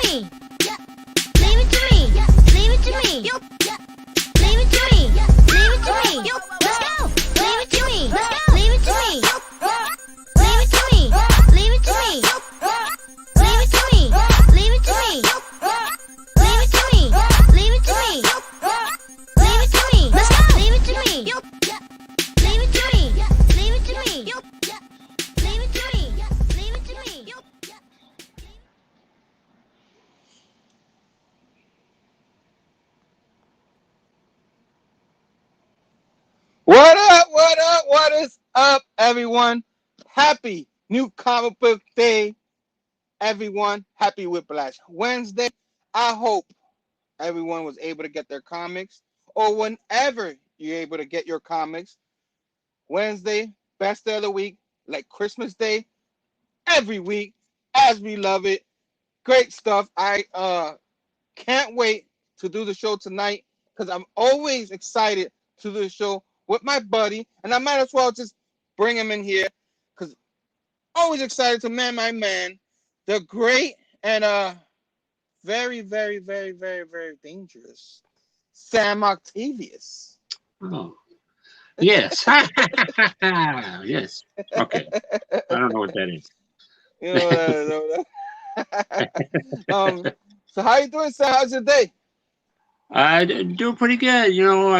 me. Leave it to me. Leave it to me. Leave it to me. Leave it to me. Let's go. Leave it to me. Leave it to me. Leave it to me. Leave it to me. Leave it to me. Leave it to me. Leave it to me. Leave it to me. Leave it to me. Let's go. Leave it to me. Leave it to me. Leave it to me. Leave it to me. Leave it to me. What up? What up? What is up, everyone? Happy new comic book day, everyone. Happy Whiplash Wednesday. I hope everyone was able to get their comics, or whenever you're able to get your comics. Wednesday, best day of the week, like Christmas Day, every week, as we love it. Great stuff. I can't wait to do the show tonight because I'm always excited to do the show with my buddy, and I might as well just bring him in here because always excited to my man, the great and very, very, very, very, very dangerous Sam Octavius. Oh, yes. Yes. Okay. I don't know what that is. You know that. So how you doing, Sam? How's your day? I do pretty good. You know,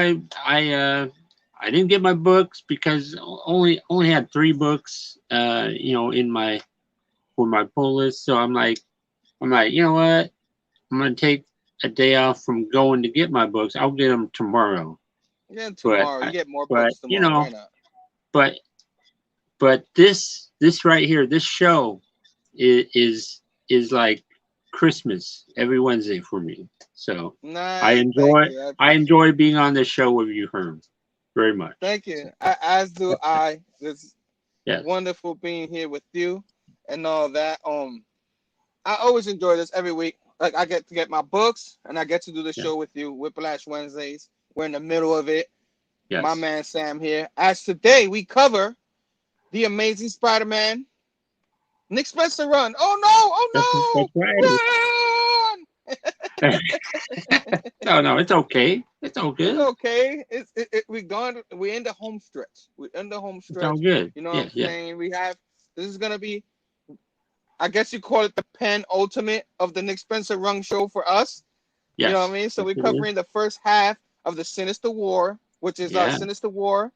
I didn't get my books because only had 3 books. You know, for my pull list. So I'm like, you know what? I'm gonna take a day off from going to get my books. I'll get them tomorrow. Yeah, tomorrow. You get more books tomorrow. You know, why not? but this right here, this show is like Christmas every Wednesday for me. So nice. I enjoy being on this show with you, Herm, very much. Thank you. As do I. It's wonderful being here with you and all that. I always enjoy this every week. Like I get to get my books and I get to do the show with you, Whiplash Wednesdays. We're in the middle of it. Yes. My man Sam here. As today we cover the Amazing Spider-Man Nick Spencer run. Oh no! That's right. Run! No, it's okay. It's all good. It's okay. We're in the home stretch. We're in the home stretch. It's all good. You know what I'm saying? This is gonna be, I guess you call it the penultimate of the Nick Spencer run show for us. Yes. You know what I mean? So we're covering the first half of the Sinister War, which is Sinister War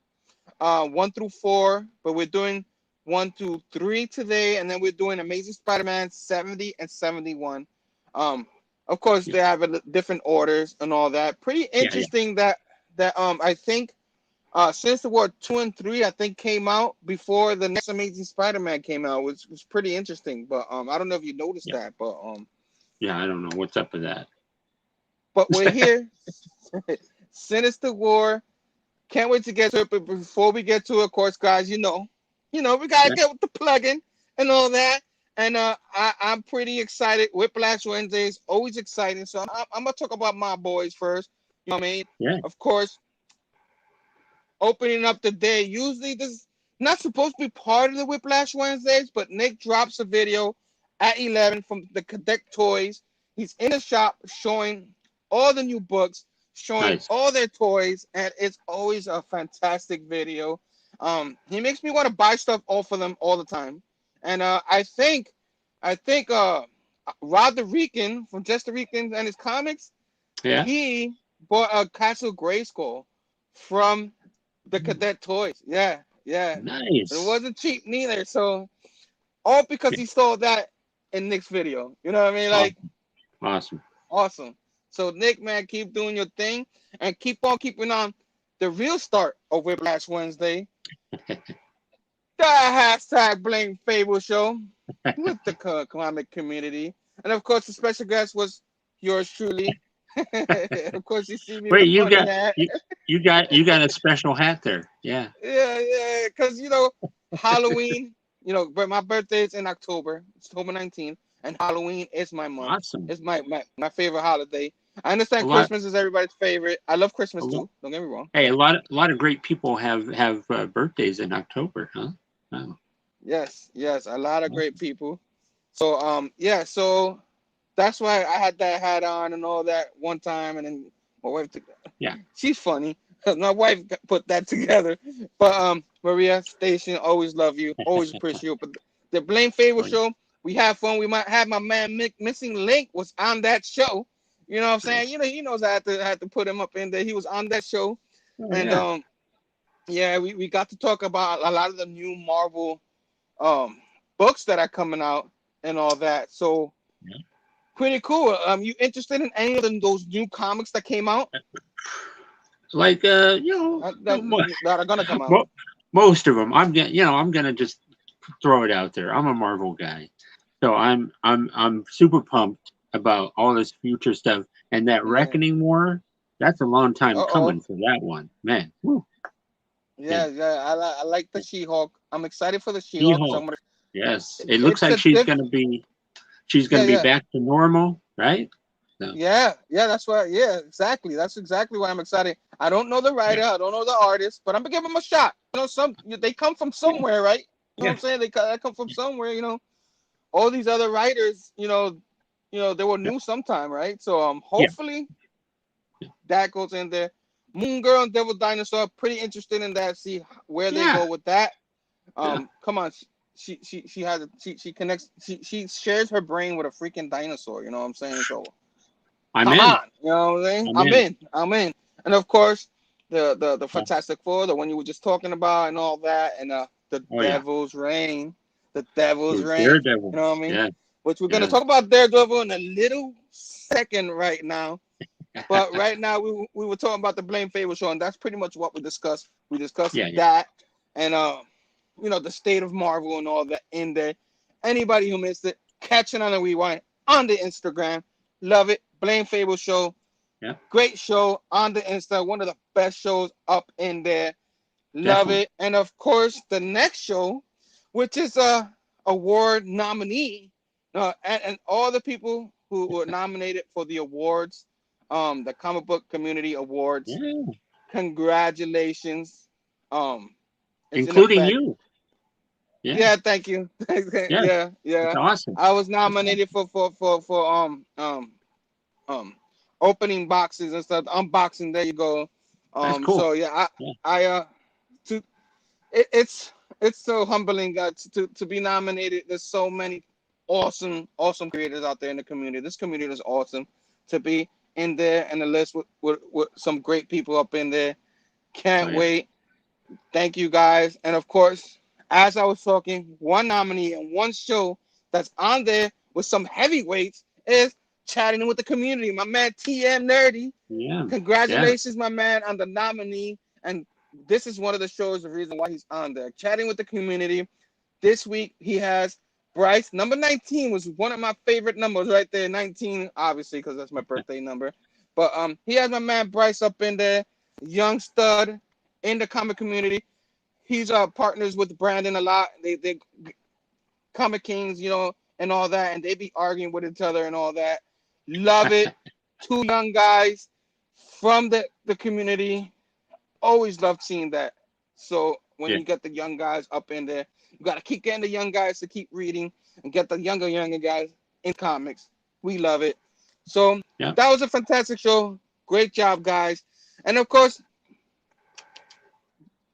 1 through 4, but we're doing 1 through 3 today, and then we're doing Amazing Spider-Man 70 and 71. Of course, they have different orders and all that. Pretty interesting that I think Sinister War 2 and 3 I think came out before the next Amazing Spider-Man came out, which was pretty interesting. But I don't know if you noticed that, but yeah, I don't know what's up with that. But we're here, Sinister War. Can't wait to get to it. But before we get to it, of course, guys, you know, we gotta get with the plug-in and all that. And I'm pretty excited. Whiplash Wednesdays, always exciting. So I'm gonna talk about my boys first. You know what I mean? Yeah. Of course, opening up the day. Usually this is not supposed to be part of the Whiplash Wednesdays, but Nick drops a video at 11 from the Cadet Toys. He's in the shop showing all the new books, showing all their toys, and it's always a fantastic video. He makes me want to buy stuff off of them all the time. And I think Rod the Rican from Just the Ricans and his comics, he bought a Castle Grayskull from the Cadet Toys. Yeah. Nice. It wasn't cheap neither. So all because he saw that in Nick's video. You know what I mean? Like awesome. So Nick, man, keep doing your thing and keep on keeping on the real start of Whiplash Wednesday. The hashtag Blame Phable show with the comic community. And of course the special guest was yours truly. Of course you see me. Wait, you got a special hat there. Yeah, because Halloween, but my birthday is in October. It's October 19th, and Halloween is my month. Awesome. It's my favorite holiday. I understand Christmas is everybody's favorite. I love Christmas too. Don't get me wrong. Hey, a lot of great people have birthdays in October, huh? Oh. Yes, a lot of great people. So so That's why I had that hat on and all that one time, and then my wife took that. Yeah. She's funny because my wife put that together. But Maria Station, always love you, always appreciate you. But the Blame Phable Oh, show, we have fun. We might have my man Missing Link was on that show. You know what I'm saying? You know, he knows I had to put him up in there. He was on that show, and yeah. yeah, we got to talk about a lot of the new Marvel books that are coming out and all that. So Yeah. pretty cool. You interested in any of those new comics that came out Like that are gonna come out? most of them. I'm gonna just throw it out there. I'm a Marvel guy, so I'm super pumped about all this future stuff and that Yeah. Reckoning War. That's a long time Uh-oh. coming for that one, man. Woo. Yeah, I like the She-Hulk. I'm excited for the She-Hulk. She-Hulk. Yes, it It's looks like a she's gonna be yeah. back to normal, right? So, Yeah, that's why. Yeah, exactly. That's exactly why I'm excited. I don't know the writer, yeah, I don't know the artist, but I'm gonna give them a shot. You know, they come from somewhere, right? You know what yeah, I'm saying? They come from somewhere. You know, all these other writers, they were yeah, new sometime, right? So yeah, hopefully that goes in there. Moon Girl and Devil Dinosaur, pretty interested in that. See where they yeah, go with that. yeah. Come on, she connects. She shares her brain with a freaking dinosaur. You know what I'm saying? So I'm come in. on, you know what I'm saying? I'm in. I'm in. And of course, the Fantastic Four, the one you were just talking about, and all that, and the Oh yeah, Devil's Reign, the Devil's with Reign. Daredevil. You know what I mean? Yeah, Which we're gonna yeah, talk about Daredevil in a little second right now. But right now we were talking about the Blame Phable show, and that's pretty much what we discussed. We discussed yeah, yeah. that, and the state of Marvel and all that in there. Anybody who missed it, catch it on the rewind on the Instagram. Love it. Blame Phable show. Yeah, Great show on the Insta. One of the best shows up in there. Love definitely. it. And of course, the next show, which is a award nominee, and all the people who were nominated for the awards, the comic book community awards. Yeah, Congratulations. It's in including effect. you. Yeah, Yeah, thank you. yeah, it's Yeah. awesome. I was That's awesome. nominated for opening boxes and stuff. Unboxing, there you go. That's cool. So yeah, Yeah, to it's so humbling to be nominated. There's so many awesome creators out there in the community. This community is awesome to be in there in the list with some great people up in there. oh Can't yeah, wait. Thank you guys. And of course, as I was talking, one nominee and one show that's on there with some heavyweights is Chatting with the Community. My man TM Nerdy. yeah, yeah. Congratulations, my man, on the nominee. And this is one of the shows, the reason why he's on there. Chatting with the Community. This week he has Bryce. Number 19 was one of my favorite numbers right there. 19, obviously, because that's my birthday number. But he has my man Bryce up in there. Young stud in the comic community. He's partners with Brandon a lot. They comic kings, and all that, and they be arguing with each other and all that. Love it. Two young guys from the community. Always love seeing that. So when Yeah. you get the young guys up in there, you gotta keep getting the young guys to keep reading and get the younger guys in comics. We love it. So Yeah. that was a fantastic show. Great job, guys. And of course,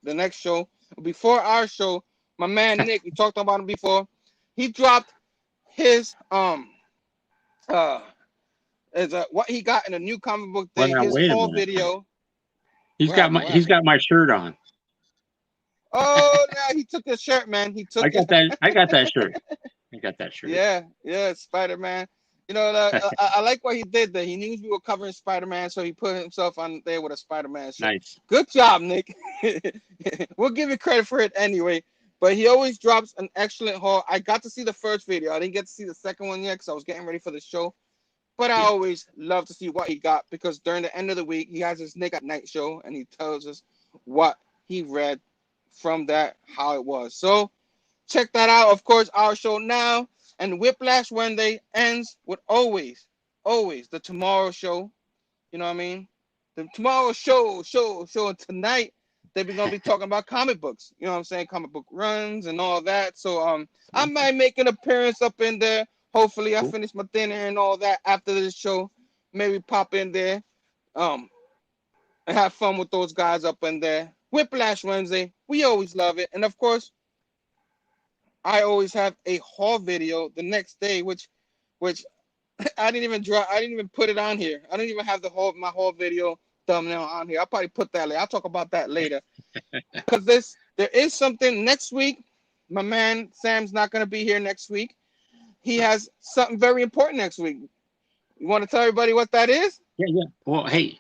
the next show, before our show, my man Nick, we talked about him before. He dropped his what he got in a new comic book Well, thing, now his wait a whole minute. video. He's What got happened? my What he's happened? got my shirt on. Oh, now he took the shirt, man. He took I it. got that. I got that shirt. I got that shirt. Yeah, Spider-Man. I like what he did there. He knew we were covering Spider-Man, so he put himself on there with a Spider-Man shirt. Nice. Good job, Nick. We'll give you credit for it anyway. But he always drops an excellent haul. I got to see the first video. I didn't get to see the second one yet because I was getting ready for the show. But I Yeah. always love to see what he got because during the end of the week, he has his Nick at Night show and he tells us what he read from that, how it was. So check that out. Of course, our show now and Whiplash Wednesday ends with always the Tomorrow Show. You know what I mean? The Tomorrow Show. And tonight they're gonna be talking about comic books. You know what I'm saying? Comic book runs and all that. So I might make an appearance up in there. Hopefully, I Cool. finish my dinner and all that after this show. Maybe pop in there, and have fun with those guys up in there. Whiplash Wednesday, we always love it, and of course, I always have a haul video the next day, which I didn't even draw. I didn't even put it on here. I didn't even have my whole video thumbnail on here. I'll probably put that later. I'll talk about that later because there is something next week. My man Sam's not gonna be here next week. He has something very important next week. You want to tell everybody what that is? Yeah, yeah. Well, hey,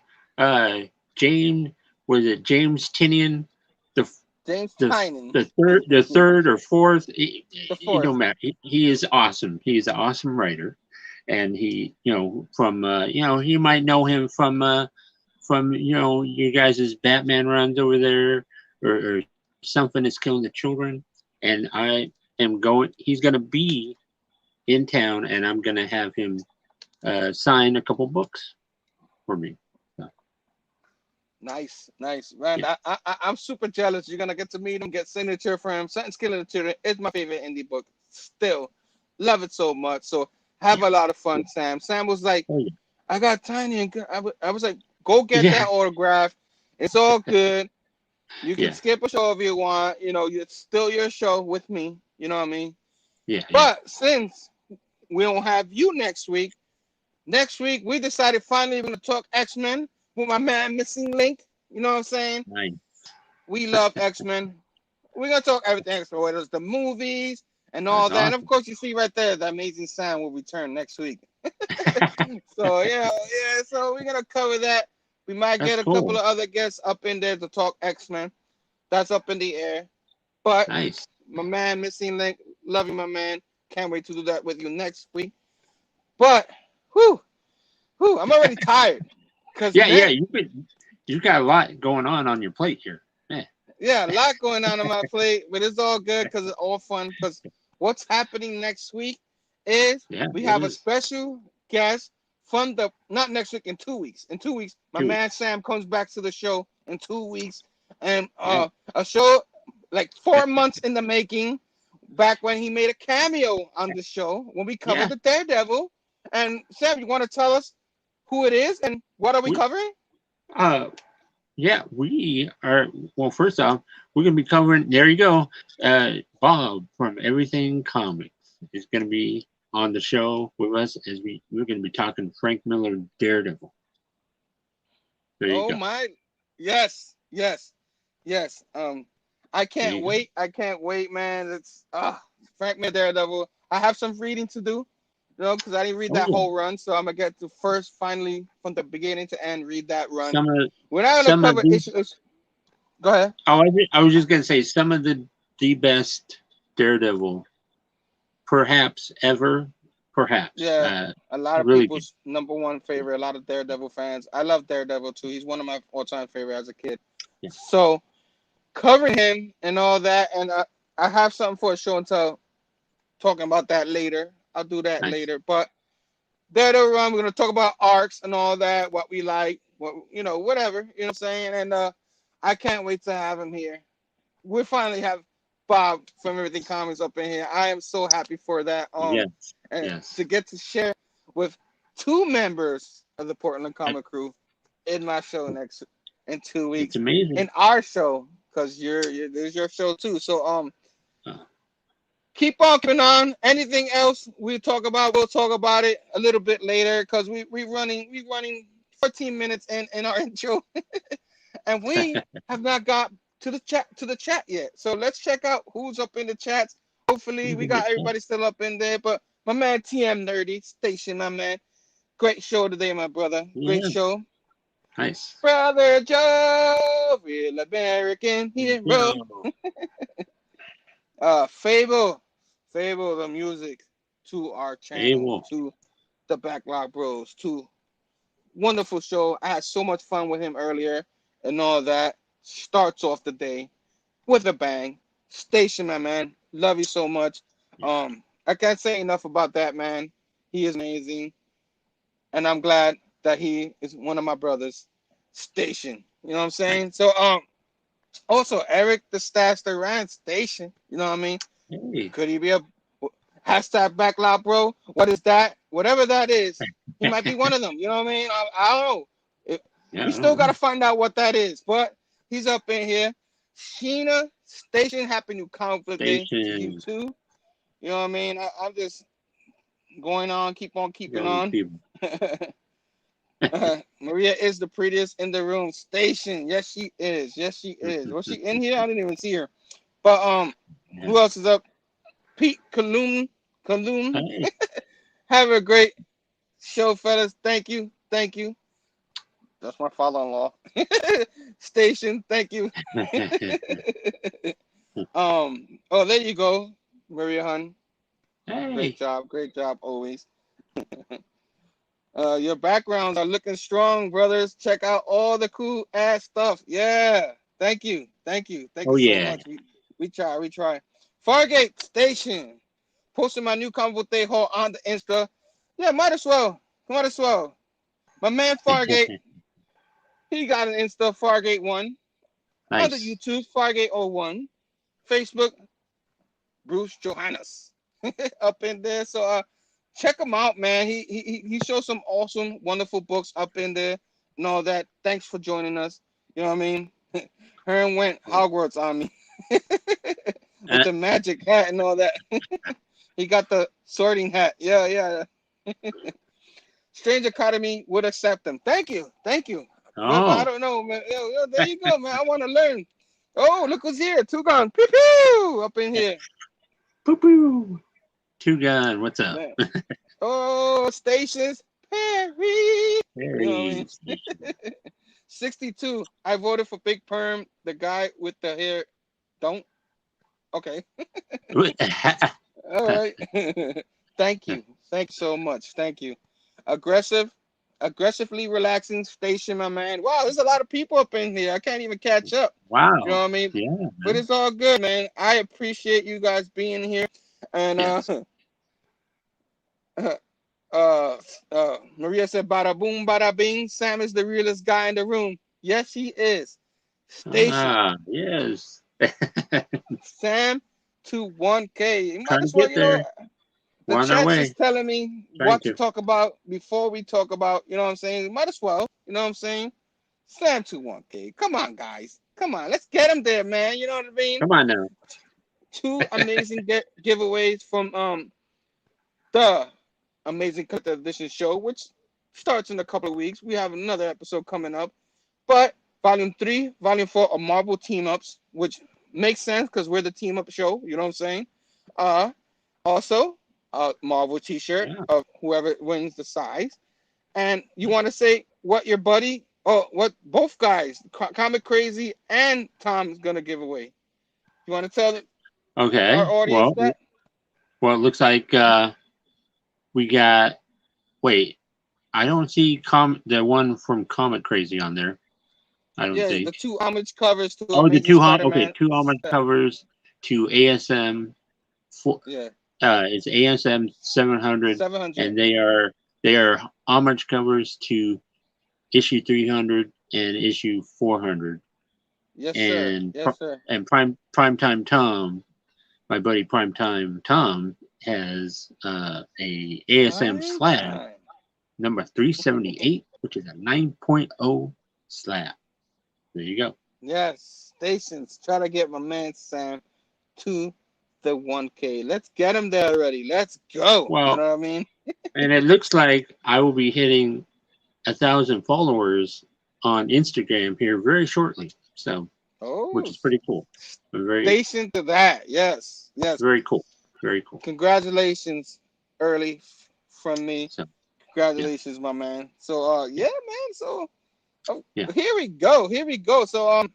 James, was it James Tinian? The James the Tynan, the third or fourth. the It fourth. don't matter. He is awesome. He's an awesome writer, and he, from you might know him from you guys' Batman runs over there, or something is killing the children. And I am going. He's going to be in town, and I'm going to have him sign a couple books for me. So, Nice, man. yeah. I'm super jealous. You're gonna get to meet him, get signature from him. Something's Killing the Children is my favorite indie book. Still, love it so much. So have a lot of fun, Sam. Sam was like, Oh, yeah. I got Tiny, and I was like, go get Yeah. that autograph. It's all good. You can Yeah. skip a show if you want. It's still your show with me. You know what I mean? Yeah. But since we don't have you next week we decided finally we're gonna talk X-Men with my man Missing Link. You know what I'm saying? Nice. We love X-Men. We're gonna talk everything X-Men, whether it's the movies and all That's that. And awesome. of course, you see right there, the Amazing Sound will return next week. So yeah. So we're gonna cover that. We might That's get a cool. couple of other guests up in there to talk X-Men. That's up in the air. But Nice. my man Missing Link, love you, my man. Can't wait to do that with you next week. But I'm already tired. Yeah. You got a lot going on your plate here. Man. Yeah, a lot going on my plate, but it's all good because it's all fun. Because what's happening next week is we have a special guest from not next week, in 2 weeks. In 2 weeks, my man Sam comes back to the show in 2 weeks, and a show like 4 months in the making. Back when he made a cameo on the show when we covered the Daredevil. And Sam, you want to tell us who it is and what are we covering? Yeah, we are. Well, first off, we're gonna be covering. There you go. Bob from Everything Comics is gonna be on the show with us as we're gonna be talking Frank Miller Daredevil. There you go. My, yes. I can't wait. Man. It's Frank Miller Daredevil. I have some reading to do, because I didn't read that whole run, so I'm gonna get to finally from the beginning to end read that run. We're not gonna cover issues. Go ahead. I was just gonna say some of the best Daredevil, perhaps ever, perhaps. Yeah, a lot of really people's number one favorite. A lot of Daredevil fans. I love Daredevil too. He's one of my all-time favorite as a kid. Yeah. So covering him and all that, and I have something for a show and tell. Talking about that later. I'll do that later. But Daredevil run, we're gonna talk about arcs and all that, what we like, whatever. You know what I'm saying? And I can't wait to have him here. We finally have Bob from Everything Comics up in here. I am so happy for that. To get to share with 2 members of the Portland Comic Crew in my show in 2 weeks. It's amazing. In our show, because there's your show too. So keep on keeping on. Anything else we'll talk about it a little bit later, because we running 14 minutes in our intro, and we have not got to the chat yet. So let's check out who's up in the chats. Hopefully we got everybody still up in there. But my man TM Nerdy Station, my man, great show today, my brother. Great show. Nice. Brother Joe, real American hero. Phable, the music to our channel, to the Backlog Bros, to wonderful show. I had so much fun with him earlier and all that. Starts off the day with a bang. Station, my man, love you so much. I can't say enough about that man. He is amazing, and I'm glad that he is one of my brothers. Station, you know what I'm saying? So also Eric the Stash the Rand Station, you know what I mean? Hey. Could he be Hashtag backlot, bro. What is that? Whatever that is, he might be one of them. You know what I mean? I don't know. Yeah, We I still don't got to know. find out what that is, but he's up in here. Sheena Station, happy new conflict day to you Station. too. You know what I mean? I'm just going on, keep on keeping Young on. people. Maria is the prettiest in the room. Station, yes she is. Yes she is. Was she in here? I didn't even see her. But Yeah. who else is up? Pete Kaloon. Hey. Have a great show, fellas. Thank you. Thank you. That's my father-in-law. Station, thank you. Oh, there you go, Maria Hun. Hey. Great job always. Your backgrounds are looking strong, brothers. Check out all the cool ass stuff. Yeah. Thank you. Thank you Oh so yeah. much. We try. Fargate Station. Posting my new combo day haul on the Insta. Yeah, might as well. My man Fargate, he got an Insta Fargate1. On the Nice. YouTube, Fargate01. Facebook, Bruce Johannes. Up in there. So check him out, man. He shows some awesome, wonderful books up in there and all that. Thanks for joining us. You know what I mean? Hearn went Hogwarts on me with Uh, the magic hat and all that. He got the sorting hat. Yeah. Strange Academy would accept them. Thank you. But I oh. don't know, man. Yo, there you go, man. I want to learn. Oh, look who's here. Two Gun. Pew pew up in here. Poo poo. Two Gun. What's up? Man. Oh, Stations. Perry. You know what I mean? Very station. 62. I voted for Big Perm, the guy with the hair. Don't. Okay. All right. Thank you. Thanks so much. Thank you. Aggressively relaxing station, my man. Wow, there's a lot of people up in here. I can't even catch up. You know Wow. what I mean? Yeah. But Man. it's all good, man. I appreciate you guys being here. And Yes. Maria said, "Bada boom, bada bing." Sam is the realest guy in the room. Yes, he is. Station Ah. Yes. Sam to 1K. You might Trying to as well, get you know. there. The We're on our chat's way. just telling me Trying what to to. talk about before we talk about, you know what I'm saying? Might as well, you know what I'm saying? Sam to 1K. Come on, guys. Come on. Let's get him there, man. You know what I mean? Come on now. Two amazing giveaways from the Amazing Collector Edition show, which starts in a couple of weeks. We have another episode coming up. But Volume 3, Volume 4 are Marvel team-ups, which makes sense because we're the team-up show. You know what I'm saying? Also, a Marvel t-shirt Yeah. of whoever wins the size. And you want to say what your buddy, what both guys, Comic Crazy and Tom's going to give away. You want to tell our Okay. audience that? Well, it looks like we got. Wait, I don't see the one from Comic Crazy on there. I don't Yeah, think. the two homage covers to Oh, the Amazing Spider-Man. two homage covers to ASM. Yeah, It's ASM 700, 700. and they are homage covers to issue 300 and issue 400. Yes, sir. And Yes, sir. Primetime Tom, my buddy Primetime Tom, has a ASM Prime slab time. number 378, which is a 9.0 slab. There you go. Yes, stations. Try to get my man Sam to the 1K. Let's get him there already. Let's go. You Well, know what I mean? and it looks like I will be hitting 1,000 followers on Instagram here very shortly. So, which Oh, is pretty cool. Very, station to that. Yes, yes. very cool. Very cool. Congratulations, early from me. So, yeah, Congratulations, my man. So, yeah, yeah, man. So, yeah. here we go. Here we go. So,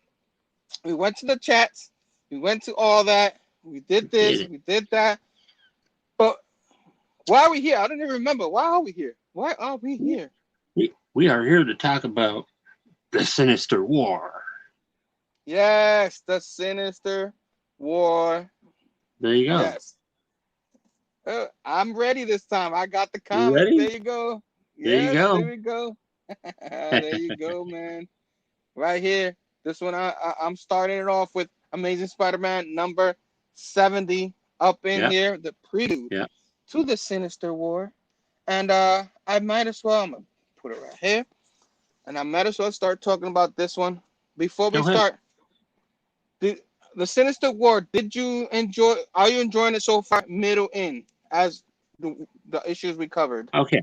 we went to the chats. We went to all that. We did Did this. it. We did that. But why are we here? I don't even remember. Why are we here? Why are we here? We are here to talk about the Sinister War. Yes, the Sinister War. There you go. Yes. I'm ready this time. I got the You comic. ready? There you go. There you Yes, go. there we go. There you go, man. Right here. This one, I'm starting it off with Amazing Spider-Man number 70 up in Yeah, here. The prelude. yeah. to the Sinister War. And I might as well, I'm going to put it right here. And I might as well start talking about this one. Before we Go ahead. start, the Sinister War, are you enjoying it so far, middle in, as the issues we covered? Okay.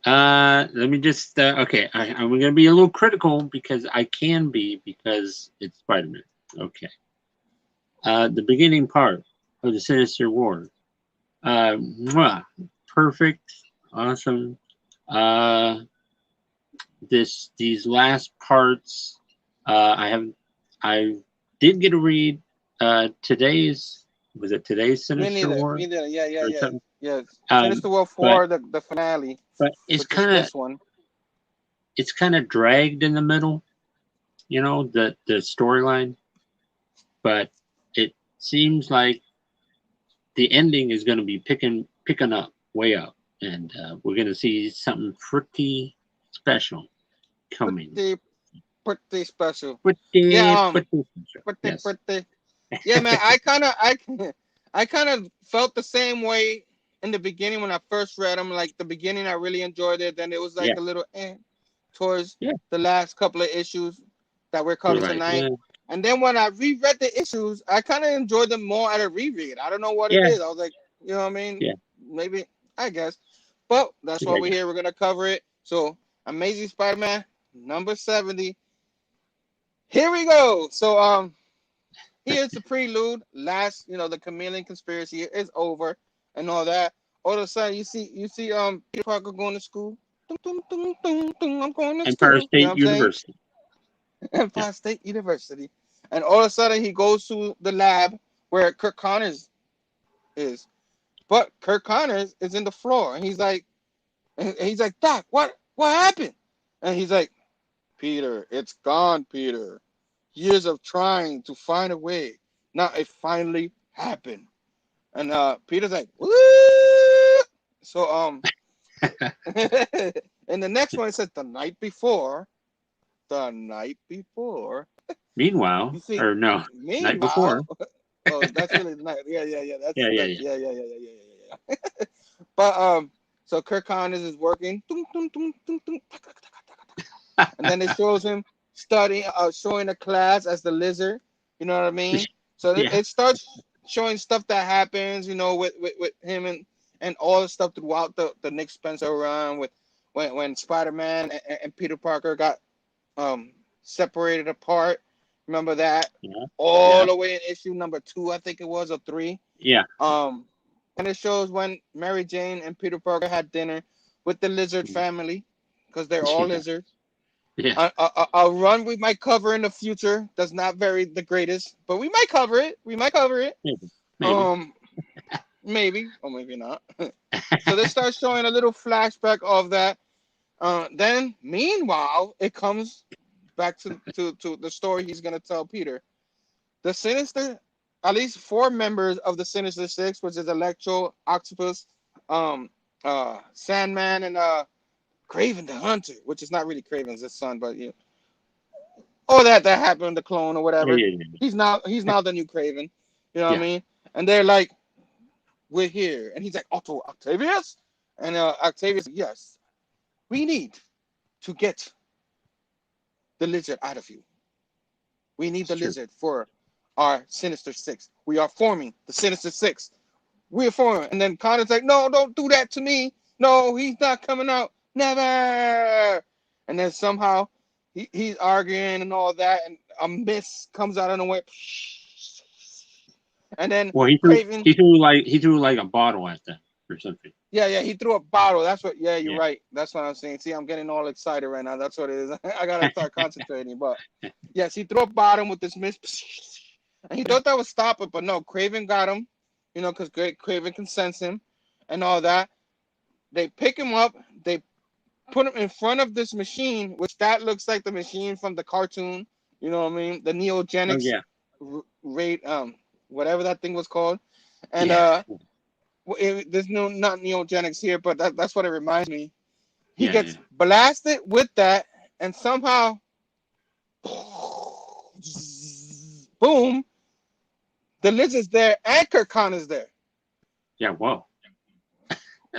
Let me just okay. I'm gonna be a little critical because I can be, because it's Spider-Man. Okay. The beginning part of the Sinister War. Perfect, awesome. These last parts, I did get to read today's Sinister War? Me neither. Yeah. Yeah. Um, Sinister War but 4, the finale. but it's Which is this one. it's kind of dragged in the middle, the storyline. But it seems like the ending is going to be picking up way up, and we're going to see something pretty special coming. Pretty special. Pretty special. Yes. Yeah, man. I kind of felt the same way in the beginning when I first read them. Like the beginning, I really enjoyed it. Then it was like a little towards the last couple of issues that we're covering tonight. Yeah. And then when I reread the issues, I kind of enjoyed them more at a reread. I don't know what it is. I was like, you know what I mean? Yeah. Maybe, I guess. But that's why we're here. We're going to cover it. So, Amazing Spider-Man, number 70. Here we go. So, here's the prelude. The Chameleon conspiracy is over and all that. All of a sudden, you see, Peter Parker going to school. I'm going to Empire school. State University. Empire State University. And all of a sudden, he goes to the lab where Kirk Connors is. But Kirk Connors is in the floor. And he's like, Doc, what happened? And he's like, Peter, it's gone, Peter. Years of trying to find a way. Now it finally happened. And Peter's like, woo! So and the next one, it says the night before. Meanwhile, night before. Oh, that's really the night. Yeah. Yeah. But so Kirk Connors is working. And then it shows him studying, showing a class as the Lizard. You know what I mean? So it starts showing stuff that happens, with him and all the stuff throughout the Nick Spencer run, with when Spider-Man and Peter Parker got separated apart. Remember that? Yeah. All the way in issue number 2, I think it was, or 3. Yeah. And it shows when Mary Jane and Peter Parker had dinner with the Lizard family, because they're all lizards. Yeah. A run we might cover in the future that's not the greatest, but we might cover it. Maybe. Maybe or maybe not. So they start showing a little flashback of that. Then meanwhile, it comes back to the story he's gonna tell Peter. The Sinister, at least 4 members of the Sinister Six, which is Electro, Octopus, Sandman, and Kraven the Hunter, which is not really Kraven's his son, but all that happened, the clone or whatever. Yeah. He's now the new Kraven. You know what I mean? And they're like, we're here, and he's like, Octavius, and Octavius, yes, we need to get the Lizard out of you. We need the Lizard for our Sinister Six. We are forming the Sinister Six. We're forming. And then Connor's like, no, don't do that to me. No, he's not coming out. Never. And then somehow he's arguing and all that, and a mist comes out of the way. And then he threw like a bottle at them or something. Yeah, he threw a bottle. That's what. Yeah, you're right. That's what I'm saying. See, I'm getting all excited right now. That's what it is. I gotta start concentrating. But yes, he threw a bottle with this mist, and he thought that would stop it, but no. Kraven got him, because Kraven can sense him, and all that. They pick him up. They put him in front of this machine, which that looks like the machine from the cartoon. You know what I mean? The Neogenics rate, whatever that thing was called, and there's not Neogenics here, but that's what it reminds me. He gets blasted with that, and somehow, boom, the Lizard's there, and Kirk Connor's there. Yeah, whoa.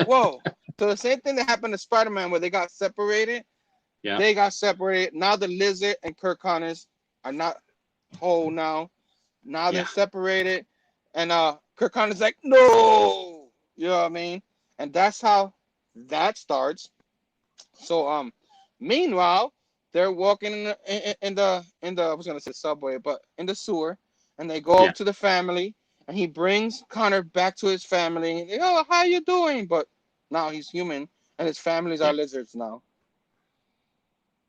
Whoa. So the same thing that happened to Spider-Man where they got separated. Yeah. They got separated. Now the Lizard and Kirk Connors are not whole now. Now they're Yeah. separated. And Kirk Connors like, no. You know what I mean? And that's how that starts. So meanwhile, they're walking in the I was gonna say subway, but in the sewer, and they go Yeah. up to the family, and he brings Connor back to his family. And they, oh, how you doing? But now he's human, and his families Yeah. are lizards now.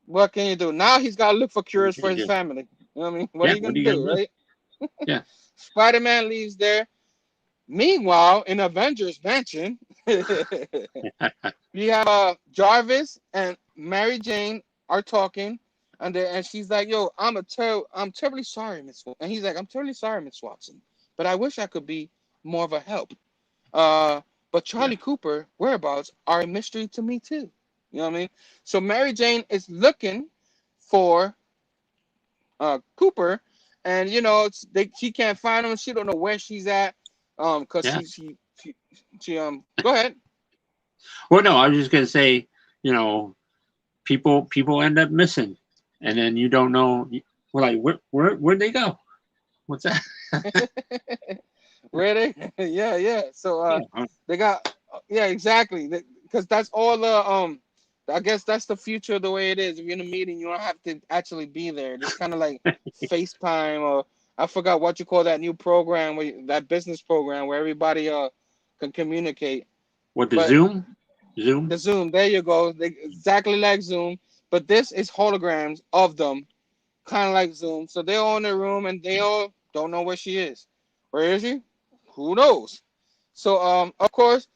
What can you do? Now he's got to look for What cures can for you his do? family. You know what I mean? What are Yeah. you What gonna are you do, gonna do? right? Yeah. Spider-Man leaves there. Meanwhile, in Avengers Mansion, you have Jarvis and Mary Jane are talking, and she's like, "Yo, I'm terribly sorry, And he's like, "I'm terribly sorry, Miss Watson, but I wish I could be more of a help. But Yeah. Charlie Cooper whereabouts are a mystery to me too. You know what I mean? So Mary Jane is looking for Cooper, and she can't find him. She don't know where she's at. Cause Yeah. she go ahead. Well, no, I was just gonna say, you know, people end up missing, and then you don't know. We're like, where'd they go? What's that? Ready? Yeah, yeah. So Yeah. they got yeah, exactly. Because that's all the I guess that's the future of the way it is. If you're in a meeting, you don't have to actually be there. Just kind of like FaceTime, or I forgot what you call that new program, that business program where everybody can communicate. What the But Zoom? Zoom? the Zoom, there you go. Exactly like Zoom, but this is holograms of them, kind of like Zoom. So they're all in their room and they all don't know where she is. Where is she? Who knows? So of course,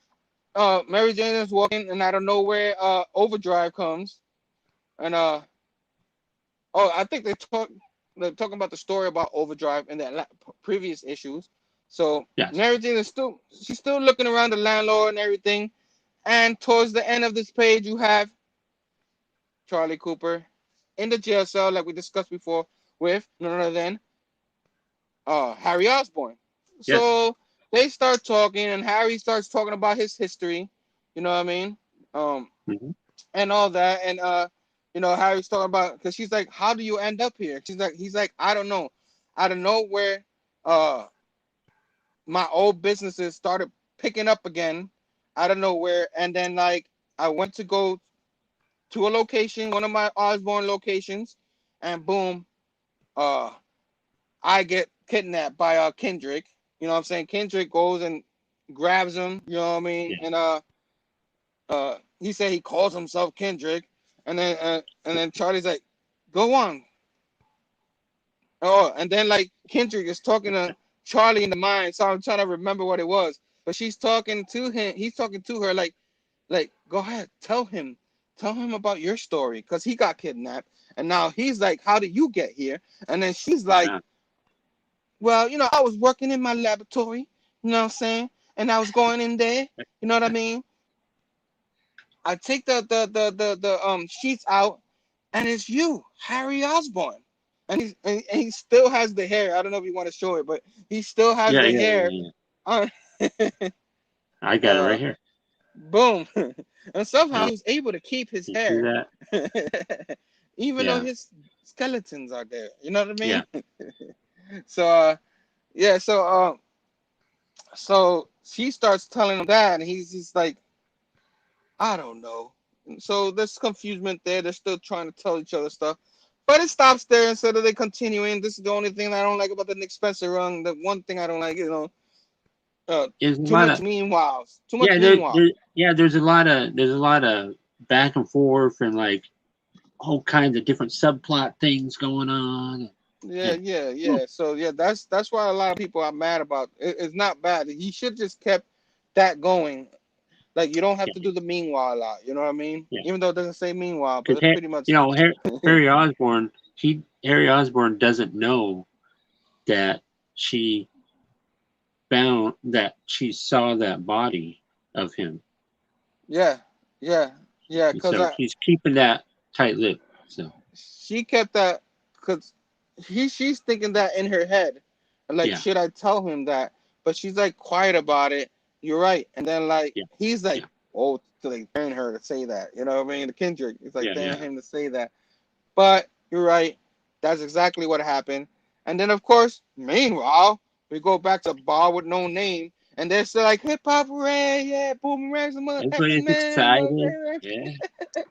Mary Jane is walking, and out of nowhere, Overdrive comes, and oh, I think they're talking about the story about Overdrive in the previous issues. So Yes. Mary Jane is still looking around the landlord and everything, and towards the end of this page, you have Charlie Cooper in the jail cell, like we discussed before, with none other than Harry Osborn. Yes. So they start talking, and Harry starts talking about his history. You know what I mean? Um, Hmm. and all that, and Harry's talking about because she's like, "How do you end up here?" He's like, "I don't know. I don't know where my old businesses started picking up again. I don't know where, and then like I went to go to a location, one of my Osborne locations, and boom, uh, I get kidnapped by Kendrick. You know what I'm saying? Kendrick goes and grabs him. You know what I mean? Yeah. And he said he calls himself Kendrick, and then Charlie's like, "Go on." Oh, and then like Kendrick is talking to Charlie in the mind, so I'm trying to remember what it was. But she's talking to him. He's talking to her like, go ahead, tell him about your story, because he got kidnapped, and now he's like, how did you get here? And then she's like, Uh, well, I was working in my laboratory, you know what I'm saying, and I was going in there, you know what I mean. I take the sheets out, and it's you, Harry Osborn, and he still has the hair. I don't know if you want to show it, but he still has yeah, the yeah, hair. yeah, yeah. On, I got it uh, right here. boom, and somehow Yeah. he was able to keep his You see hair, that? even though Yeah. his skeletons are there. You know what I Yeah. mean? So yeah, so she starts telling him that, and he's just like, I don't know. So there's confusion there. They're still trying to tell each other stuff. But it stops there instead of they continuing. This is the only thing I don't like about the Nick Spencer run. The one thing I don't like, There's a too lot much of meanwhiles. Too much yeah. meanwhile. There's a lot of back and forth and like all kinds of different subplot things going on. Yeah, And yeah, oh, yeah. So yeah, that's why a lot of people are mad about it. It's not bad. He should just kept that going. Like you don't have yeah, to do the meanwhile a lot. You know what I mean? yeah. Even though it doesn't say meanwhile, but Because it's pretty much. Harry Osborn doesn't know that she she saw that body of him. Yeah, yeah, yeah. And Cause so she's keeping that tight lip. So she kept that because she's thinking that in her head. Like, yeah, should I tell him that? But she's like quiet about it. You're right. And then like yeah, he's like, yeah, oh, to like daring her to say that. You know what I mean? The Kendrick, it's like Yeah, daring yeah. him to say that. But you're right. That's exactly what happened. And then, of course, meanwhile, we go back to Bar with No Name, and they're still like hip hop Ray, yeah, Boomerang's a motherfucking Everybody's man. excited. Yeah.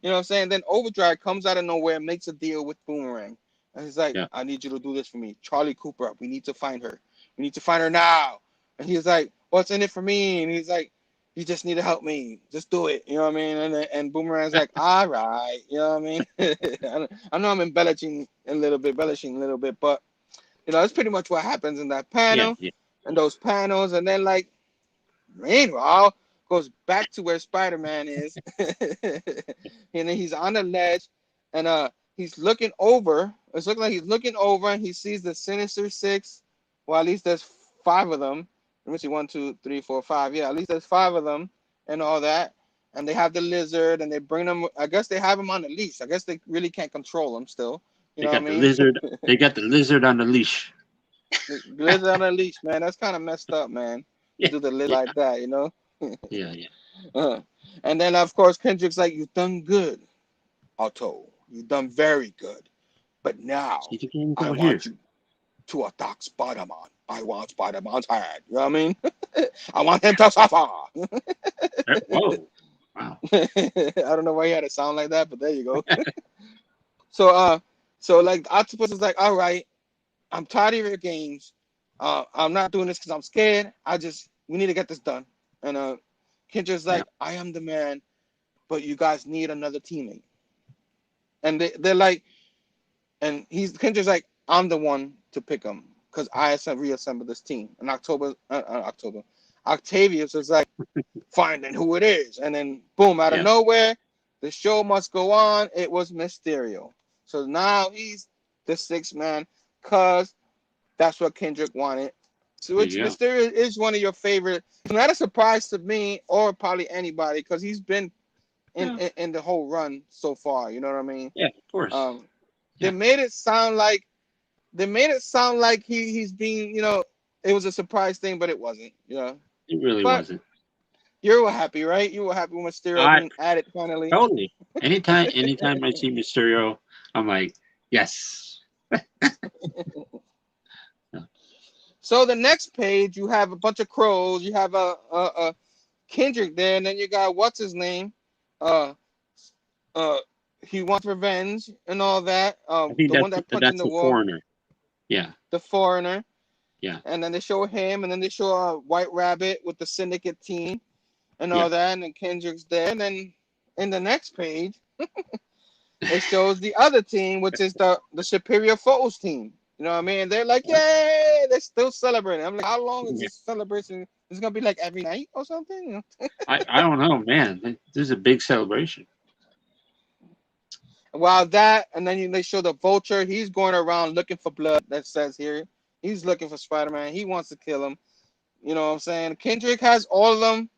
You know what I'm saying? Then Overdrive comes out of nowhere, makes a deal with Boomerang. And he's like, Yeah. I need you to do this for me. Charlie Cooper, we need to find her. We need to find her now. And he's like, what's in it for me? And he's like, you just need to help me. Just do it. You know what I mean? And Boomerang's like, all right. You know what I mean? I know I'm embellishing a little bit, but, you know, that's pretty much what happens in that Yeah. panel Yeah. and those panels. And then, like, meanwhile, goes back to where Spider-Man is. And then he's on the ledge, and he's looking over. It's looking like he's looking over, and he sees the Sinister Six. Well, at least there's 5 of them. Let me see, 1, 2, 3, 4, 5. Yeah, at least there's 5 of them, and all that. And they have the lizard, and they bring them. I guess they have him on the leash. I guess they really can't control him still. You They know what I got the mean? lizard. They got the lizard on the leash. The lizard on the leash, man. That's kind of messed up, man. To Yeah. do the lizard Yeah. like that, you know. Yeah. Yeah. And then, of course, Kendrick's like, you've done good, Otto. You've done very good. But now, See the game's I over here. want you to attack Spider-Man. I want Spider-Man's head. You know what I mean? I want him to suffer. Whoa. Wow. I don't know why he had to sound like that, but there you go. So like Octopus is like, all right, I'm tired of your games. I'm not doing this because I'm scared. We need to get this done. And Kendrick's like, I am the man, but you guys need another teammate. And they're like, and Kendrick's like, I'm the one to pick him because I reassembled this team. And Octavius is like, finding who it is. And then boom, out of Yeah. nowhere, the show must go on. It was Mysterio. So now he's the 6th man because that's what Kendrick wanted. So which There you go. Mysterio is one of your favorite. It's not a surprise to me or probably anybody because he's been in the whole run so far. You know what I mean? Yeah. Of course. They made it sound like he's being, you know, it was a surprise thing, but it wasn't. You know, It really but wasn't. you were happy, right? You were happy with Mysterio I being added finally. totally. Anytime I see Mysterio, I'm like, yes. So the next page, you have a bunch of crows. You have a Kendrick there, and then you got what's his name? He wants revenge and all that. I think The one that punched in that's the the wall, foreigner. Yeah. the foreigner. Yeah. And then they show him, and then they show a White Rabbit with the Syndicate team and all Yeah. that, and then Kendrick's there. And then in the next page, it shows the other team, which is the Superior Foes team. You know what I mean? They're like, yay! They're still celebrating. I'm like, how long is this celebration? It's gonna be like every night or something? You know? I don't know, man. This is a big celebration. While that, and then they show the Vulture. He's going around looking for blood. That says here, he's looking for Spider-Man. He wants to kill him. You know what I'm saying? Kendrick has all of them,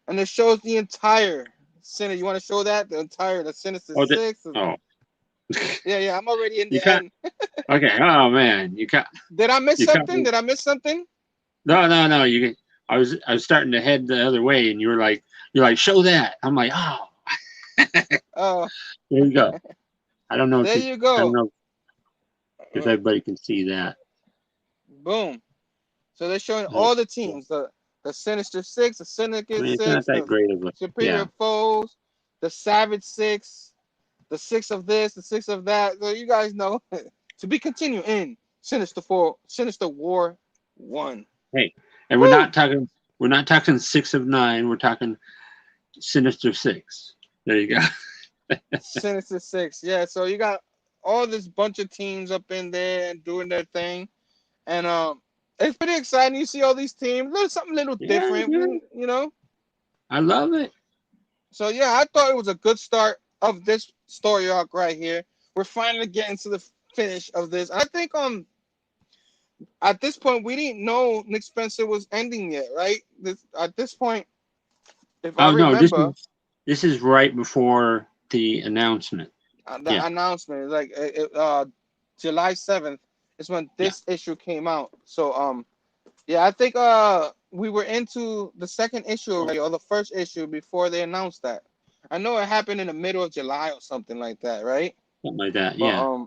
and it shows the entire Sinister. You want to show that the Sinister Six? Oh. Yeah. I'm already in You the can't. end. Okay. Oh man, you can't. Did I miss You something? can't- Did I miss something? No. I was starting to head the other way, and you're like, show that. I'm like, oh. Oh, There you go. I don't know. there If you I go. don't know if everybody can see that. Boom. So they're showing Yeah. all the teams: the Sinister Six, the Syndicate I mean, it's Six, not that the great of a. Superior Yeah. Foes, the Savage Six, the 6 of this, the 6 of that. So you guys know. To be continued in Sinister War 1. Hey, and Woo! we're not talking 6 of 9. We're talking Sinister 6. There you go. Sinister 6. Yeah, so you got all this bunch of teams up in there and doing their thing. And it's pretty exciting. You see all these teams. There's something a little different, you know? I love it. So yeah, I thought it was a good start of this story arc right here. We're finally getting to the finish of this. I think at this point we didn't know Nick Spencer was ending yet, right? At this point, if I remember, this is right before the announcement. the announcement is like July 7th is when this issue came out. So yeah, I think we were into the second issue already, or the first issue before they announced that. I know it happened in the middle of July or something like that, right? Something like that. But Yeah.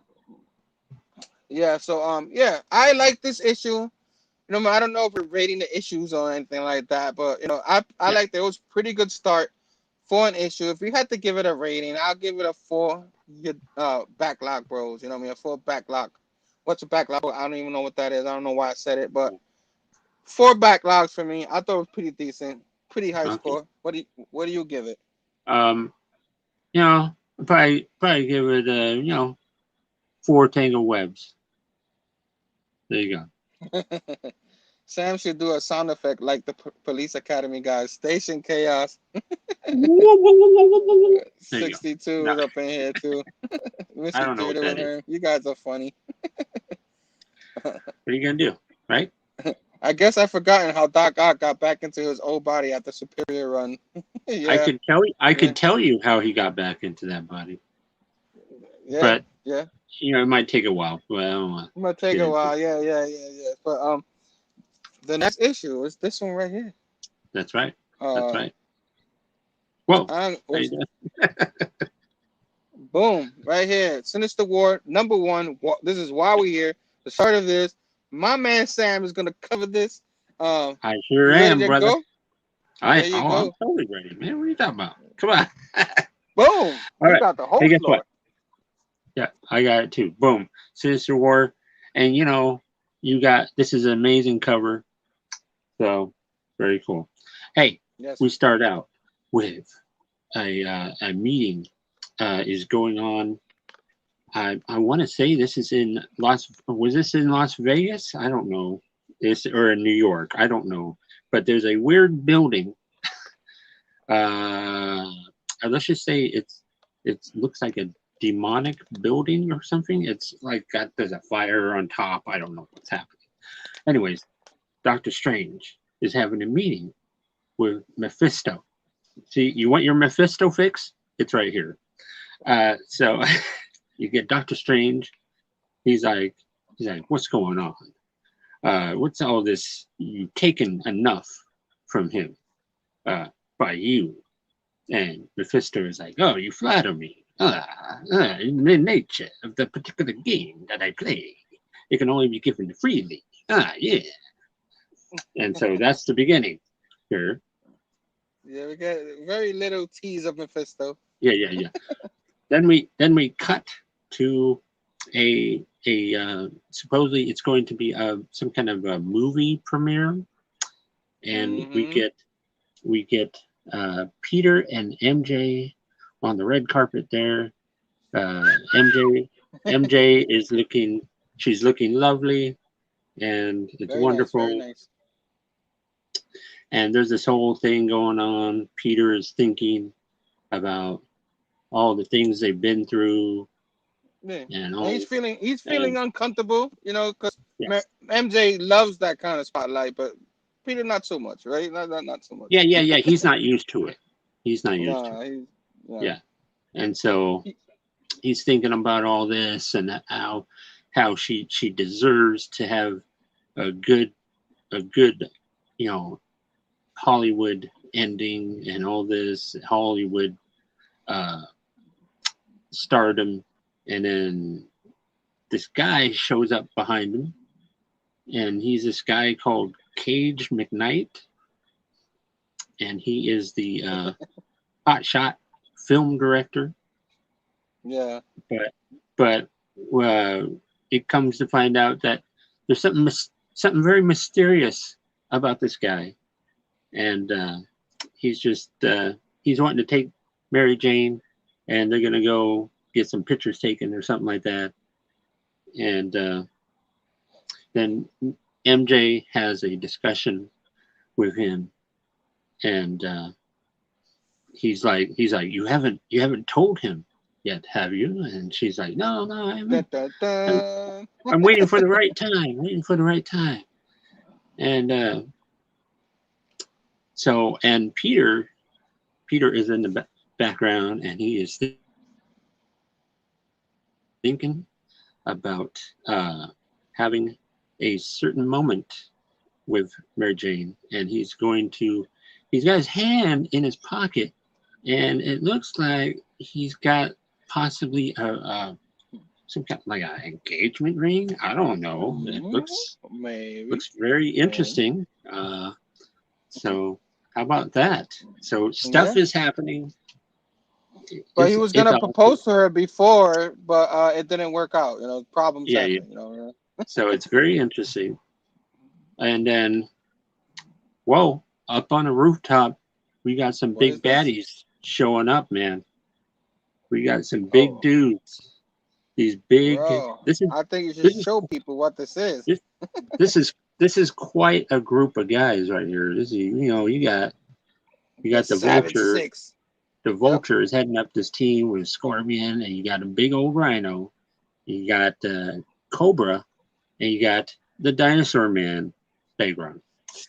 yeah. So yeah, I like this issue. You know, I don't know if we're rating the issues or anything like that, but you know, I Yeah. like that. It was a pretty good start for an issue. If we had to give it a rating, I'll give it a 4. Backlog bros. You know what I mean? A 4 backlog. What's a backlog? I don't even know what that is. I don't know why I said it, but 4 backlogs for me. I thought it was pretty decent, pretty high Okay. score. What do you give it? You know, probably give it you know, 4 tangle webs. There you go. Sam should do a sound effect like the Police Academy guys. Station Chaos There you go. 62 No, is up in here too. I Mr. don't know what Daredevil that is. Herm, you guys are funny. What are you gonna do, right? I guess I've forgotten how Doc Ock got back into his old body after Superior run. I Yeah, could tell you. I yeah, could tell you how he got back into that body, yeah, but yeah. you know, it might take a while. Well, I don't want It might to take get a into it. while. Yeah. But the next issue is this one right here. That's right. That's Uh, right. Whoa. and How you which doing? boom right here. Sinister War #1. This is why we're here. The start of this. My man Sam is gonna cover this. I sure You ready am, to brother. go? There you I'm go. totally ready, man. What are you talking about? Come on. Boom. All You right. got the whole Hey, guess floor. what? Yeah, I got it too. Boom. Sinister War. And you know, you got this is an amazing cover. So very cool. Hey, Yes. we start out with a meeting is going on. I want to say this is in was this in Las Vegas? I don't know. This or in New York. I don't know. But there's a weird building. Let's just say it looks like a demonic building or something. It's like there's a fire on top. I don't know what's happening. Anyways, Doctor Strange is having a meeting with Mephisto. See, you want your Mephisto fix? It's right here. So you get Doctor Strange. He's like, what's going on? What's all this? You've taken enough from him by you. And Mephisto is like, oh, you flatter me. In the nature of the particular game that I play, it can only be given freely. Yeah. And so that's the beginning here. Yeah, we got very little tease of Mephisto. Yeah. then we cut to a supposedly it's going to be some kind of a movie premiere, and we get Peter and MJ on the red carpet there. MJ is she's looking lovely, and it's Very nice, very wonderful. nice. And there's this whole thing going on. Peter is thinking about all the things they've been through, Yeah. and And all. he's feeling And uncomfortable, you know, because yes, MJ loves that kind of spotlight, but Peter not so much, right? Not so much. yeah. He's not used to it. He's not used to it. Nah, Yeah, and so he's thinking about all this and how she deserves to have a good you know, Hollywood ending and all this Hollywood stardom, and then this guy shows up behind him, and he's this guy called Cage McKnight, and he is the hotshot film director. Yeah. But it comes to find out that there's something very mysterious about this guy, and he's just he's wanting to take Mary Jane, and they're gonna go get some pictures taken or something like that, and then MJ has a discussion with him, and he's like you haven't told him yet, have you? And she's like, no, I haven't. Dun, dun, dun. I'm waiting for the right time. And so, and Peter is in the background, and he is thinking about having a certain moment with Mary Jane, and he's got his hand in his pocket, and it looks like he's got possibly some kind of like an engagement ring. I don't know. It looks very interesting. So how about that? So stuff is happening. But he was gonna propose to her before, but it didn't work out. You know, problems happen. You know. So it's very interesting. And then, whoa! Up on the rooftop, we got some big baddies showing up, man. We got some big dudes. These big. Bro, I think you should show people what this is. This is quite a group of guys right here. This is, you got the Vulture. Six. The Vulture is heading up this team with Scorpion, and you got a big old Rhino. You got Cobra, and you got the Dinosaur Man, Stegron.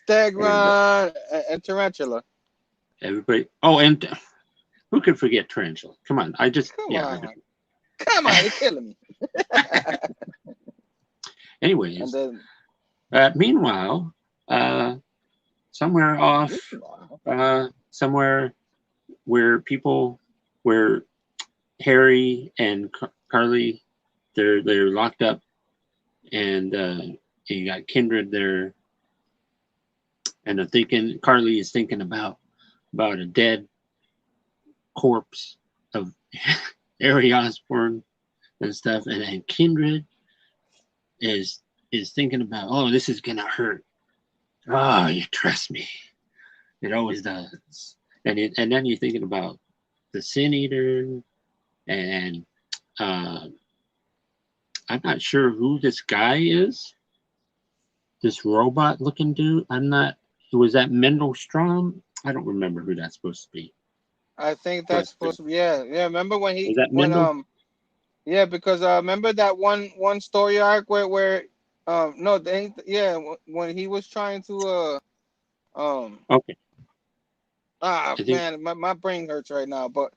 And Tarantula. Everybody. Oh, and who could forget Tarantula? Come on, Come on, you're killing me. Anyways, meanwhile, somewhere off, somewhere where Harry and Carly, they're locked up, and you got Kindred there, and they're thinking. Carly is thinking about a dead corpse of Harry Osborn and stuff, and Kindred is thinking about, oh, this is gonna hurt. Oh, you trust me. It always does. And then you're thinking about the Sin Eater, and I'm not sure who this guy is. This robot-looking dude. Was that Mendel Strom? I don't remember who that's supposed to be. I think that's supposed to be. Yeah. Remember when he? Was that Mendel? Yeah, because remember that one story arc where when he was trying to okay. Man, my brain hurts right now. But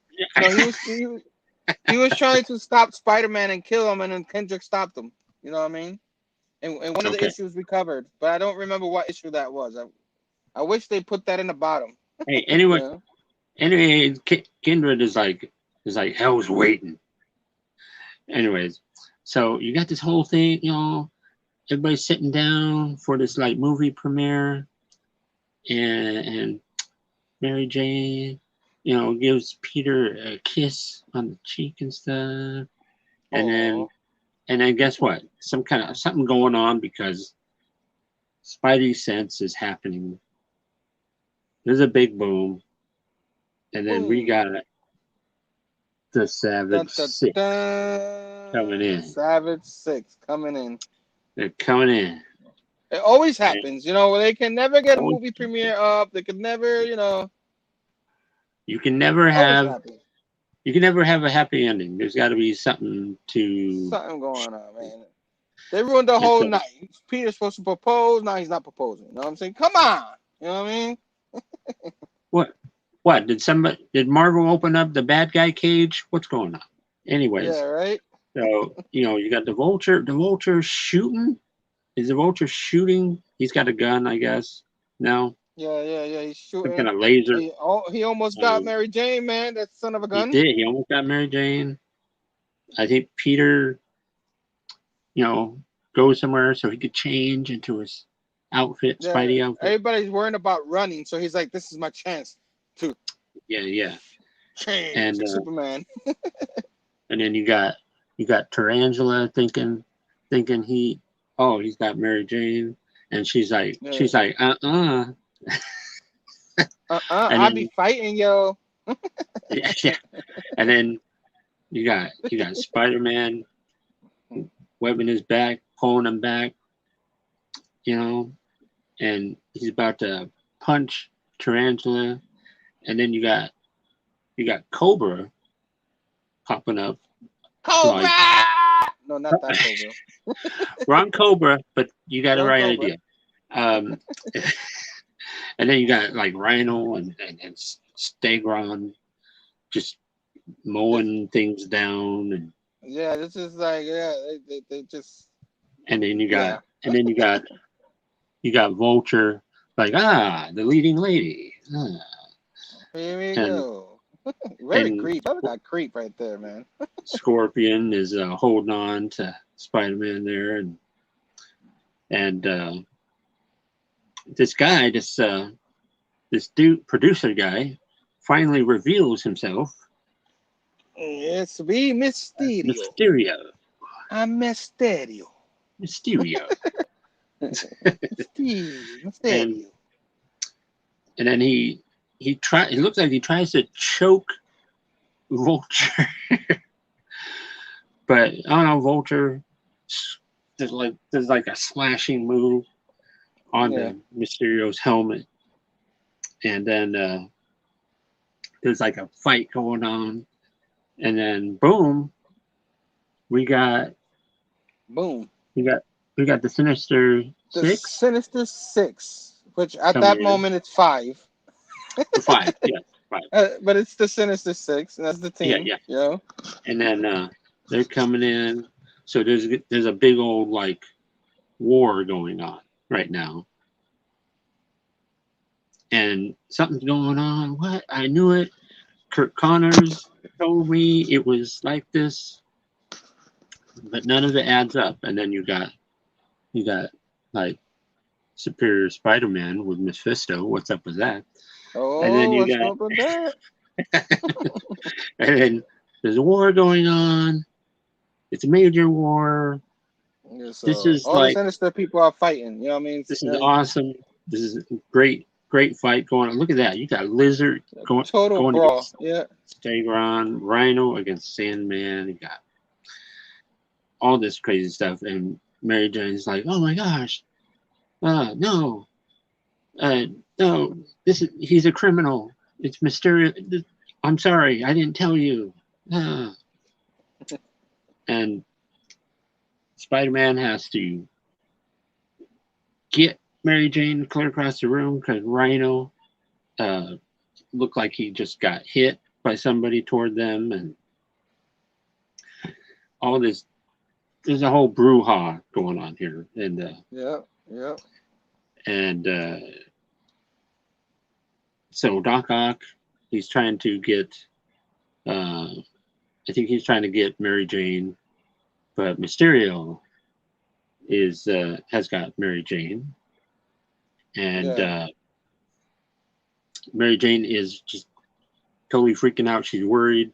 he was trying to stop Spider-Man and kill him, and then Kendrick stopped him. You know what I mean? And one of the issues we covered, but I don't remember what issue that was. I wish they put that in the bottom. Hey, anyway, Kindred is like hell's waiting. Anyways, so you got this whole thing, everybody's sitting down for this like movie premiere, and Mary Jane, gives Peter a kiss on the cheek and stuff, and then guess what? Something going on because Spidey sense is happening. There's a big boom, and then we got the Savage Six coming in. Savage Six coming in. They're coming in. It always happens, they can never get a movie premiere up. They could never, You can never have. You can never have a happy ending. There's got to be something going on, man. They ruined the whole night. Peter's supposed to propose. Now he's not proposing. You know what I'm saying? Come on. You know what I mean? What? Did Marvel open up the bad guy cage? What's going on? Anyways. Yeah, right. So, you got the Vulture. The Vulture shooting? Is the Vulture shooting? He's got a gun, I guess. No? Yeah. He's shooting. Some kind of laser. He almost got Mary Jane, man. That son of a gun. He did. He almost got Mary Jane. I think Peter, goes somewhere so he could change into his outfit, Spidey outfit. Everybody's worrying about running, so he's like, this is my chance to change and Superman. And then you got Tarantula thinking he's got Mary Jane, and she's like I'll be fighting, yo. yeah. And then you got Spider-Man webbing his back, pulling him back, and he's about to punch Tarantula, and then you got Cobra popping up. Cobra! No, not that Cobra. Wrong Cobra, but you got the right idea. And then you got like Rhino and Stegron just mowing things down, and this is like they just. And then you got you got Vulture, like, the leading lady. Here we And go. Very and creep. That got creep right there, man. Scorpion is holding on to Spider-Man there, and this guy, this dude producer guy, finally reveals himself It's me, as Mysterio. Mysterio. I'm Mysterio. Mysterio. Mysterio. And then he it looks like he tries to choke Vulture. But I don't know, Vulture, there's like a slashing move on the Mysterio's helmet. And then there's like a fight going on. And then boom, we got the Sinister Six. Sinister Six, which at Coming that in. moment it's 5. 5, yeah, 5. But it's the Sinister Six, and that's the team. Yeah. You know? And then they're coming in. So there's a big old like war going on right now. And something's going on. What? I knew it. Kurt Connors told me it was like this. But none of it adds up. And then you got like Superior Spider-Man with Mephisto. What's up with that? Oh, and then you what's got up with that? and then there's a war going on. It's a major war. Yeah, so This is all like the Sinister people are fighting. You know what I mean? this is awesome. This is a great fight going on. Look at that. You got Lizard going brawl. against Yeah. Stegron, Rhino against Sandman. You got all this crazy stuff. And Mary Jane's like, oh my gosh. No. No, he's a criminal. It's mysterious. I'm sorry, I didn't tell you. And Spider-Man has to get Mary Jane clear across the room because Rhino looked like he just got hit by somebody toward them, and all this. There's a whole brouhaha going on here, and yeah. And so Doc Ock, he's trying to get, I think he's trying to get Mary Jane, but Mysterio has got Mary Jane, and Mary Jane is just totally freaking out. She's worried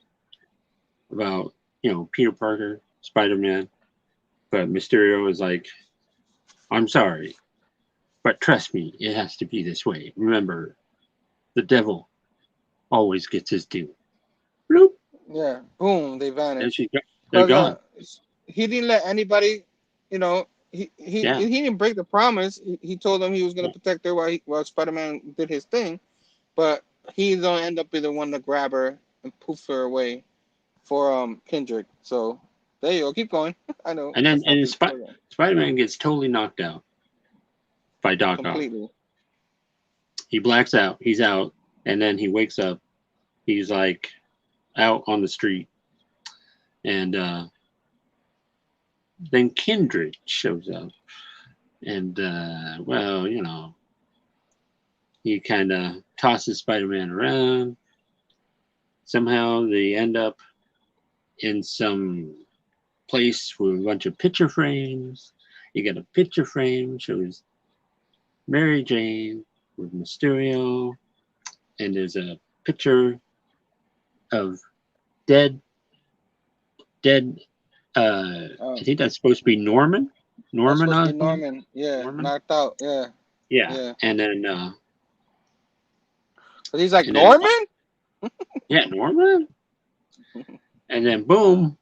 about, Peter Parker, Spider-Man, but Mysterio is like, I'm sorry, but trust me, it has to be this way. Remember, the devil always gets his due. Bloop. Yeah. Boom. They vanished. They're gone. He didn't let anybody. He didn't break the promise. He told them he was going to protect her while Spider-Man did his thing, but he's going to end up being the one to grab her and poof her away for Kendrick. So there you go. Keep going. I know. And then Spider-Man gets totally knocked out by Doc Ock. Completely. He blacks out. He's out, and then he wakes up. He's like out on the street, and then Kindred shows up, and he kind of tosses Spider-Man around. Somehow they end up in some place with a bunch of picture frames. You get a picture frame shows Mary Jane with Mysterio, and there's a picture of dead. I think that's supposed to be Norman. Norman. Yeah. Norman? Knocked out. Yeah. Yeah. And then but he's like, Norman? Yeah, Norman. And then boom,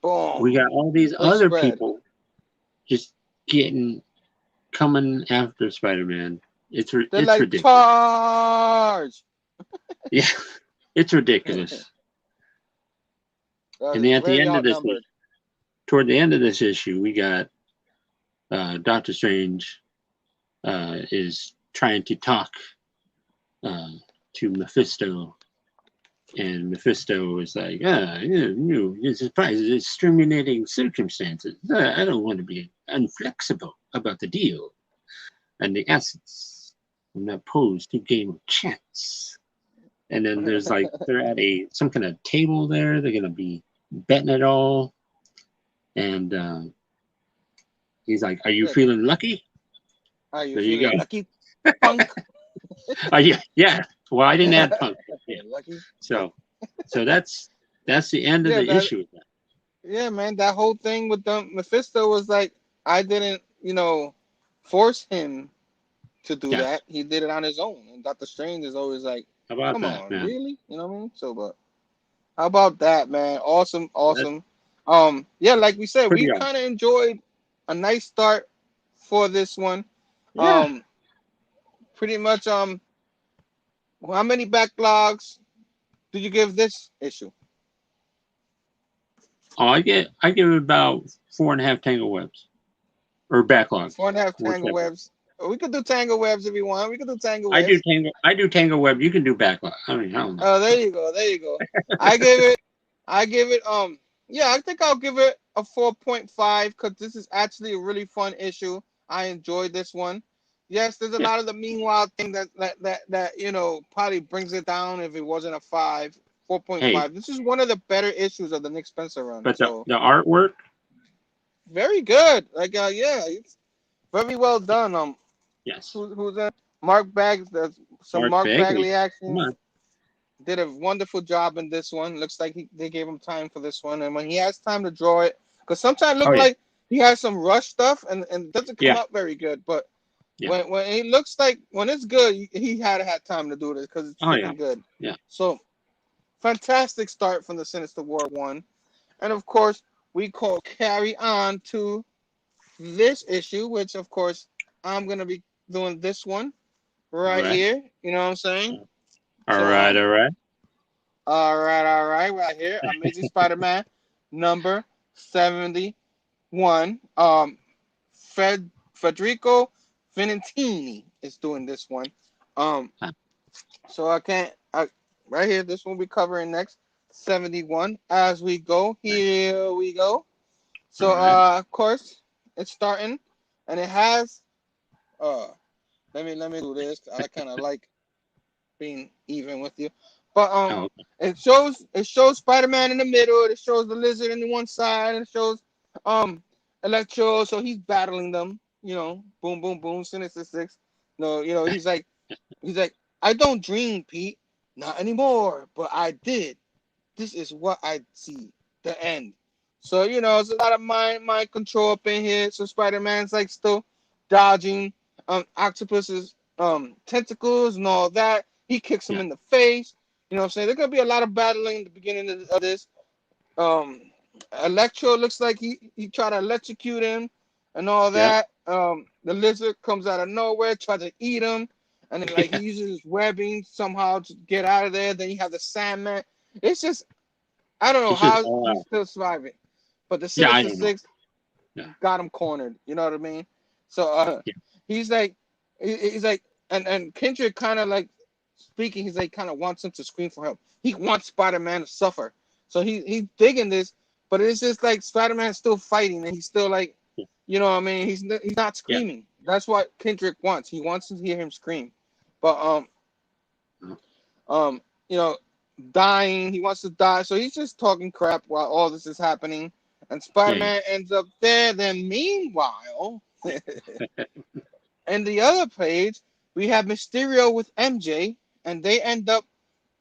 we got all these other people just coming after Spider-Man. It's They're like, ridiculous. Charge! Yeah, it's ridiculous. And then at the end of this, toward the end of this issue, we got Doctor Strange is trying to talk to Mephisto, and Mephisto is like, it's discriminating circumstances. I don't want to be inflexible about the deal. and the essence from that pose to game of chance. And then there's like they're at some kind of table there. They're gonna be betting it all. And he's like, "Are you feeling lucky?" Are you There you feeling go. lucky, punk? Yeah. Well, I didn't add punk. Yeah. Lucky. So that's the end of the issue. Yeah, man. That whole thing with Mephisto was like, I didn't, force him to do that. He did it on his own. And Doctor Strange is always like, how about come that, on, man? really? You know what I mean? So, but how about that, man? Awesome. Yeah, like we said, we kind of enjoyed a nice start for this one. Yeah. Pretty much, how many backlogs did you give this issue? Oh, I give it about 4.5 tangle webs. Or backlogs. 4.5 tangle webs. We could do tangle webs if you want. We could do tangle webs. I do tangle web. You can do backlog. I mean, I don't know. Oh, there you go. I give it. Yeah, I think I'll give it a 4.5 because this is actually a really fun issue. I enjoyed this one. Yes, there's a lot of the meanwhile thing that probably brings it down if it wasn't a 4.5. Hey, this is one of the better issues of the Nick Spencer run. But the artwork, very good. Like it's very well done. Yes. Who's that? Mark Bags. There's some Mark Bagley action. Did a wonderful job in this one. Looks like they gave him time for this one, and when he has time to draw it, because sometimes it looks like he has some rush stuff and it doesn't come out very good. But when it looks like when it's good, he had time to do this because it's freaking good. Yeah. So fantastic start from the Sinister War 1, and of course we carry on to this issue, which of course I'm gonna be doing this one right here. You know what I'm saying? All right. Right here. Amazing Spider-Man number 71. Federico Venantini is doing this one. So right here, this one we'll be covering next. 71 as we go. Here we go. So of course it's starting and it has let me do this. I kind of like being even with you. But it shows Spider-Man in the middle, it shows the Lizard in the one side, and it shows Electro, so he's battling them, boom, boom, boom, Sinister Six. He's like, I don't dream, Pete. Not anymore, but I did. This is what I see. The end. So, it's a lot of mind control up in here. So Spider-Man's like still dodging Octopus's tentacles and all that. He kicks him in the face. You know what I'm saying? There's going to be a lot of battling at the beginning of this. Electro looks like he tried to electrocute him and all that. The Lizard comes out of nowhere, tries to eat him. And then, he uses his webbing somehow to get out of there. Then you have the Sandman. It's just, I don't know how he's still surviving. But the Sinister Six got him cornered. You know what I mean? So he's like, and Kendrick kind of like speaking, he's like kind of wants him to scream for help. He wants Spider-Man to suffer. So he's digging this, but it's just like Spider-Man's still fighting and he's still like, you know what I mean? He's not screaming. That's what Kendrick wants. He wants to hear him scream. But dying, he wants to die. So he's just talking crap while all this is happening. And Spider-Man ends up there. Then meanwhile, in the other page, we have Mysterio with MJ, and they end up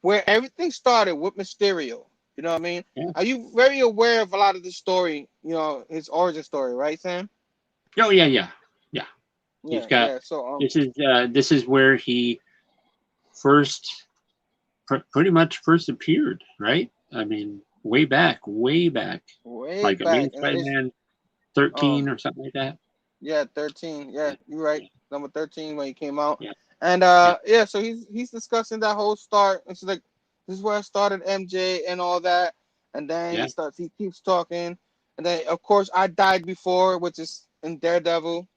where everything started with Mysterio. You know what I mean? Yeah. Are you very aware of a lot of this story? His origin story, right, Sam? Oh yeah. He's got. So this is where he pretty much first appeared, right? I mean, way back. Like Amazing Spider-Man 13 or something like that. Yeah, 13. Yeah, you're right. Number 13 when he came out. Yeah. And so he's discussing that whole start. It's like, this is where I started MJ and all that. And then he keeps talking. And then of course I Died Before, which is in Daredevil.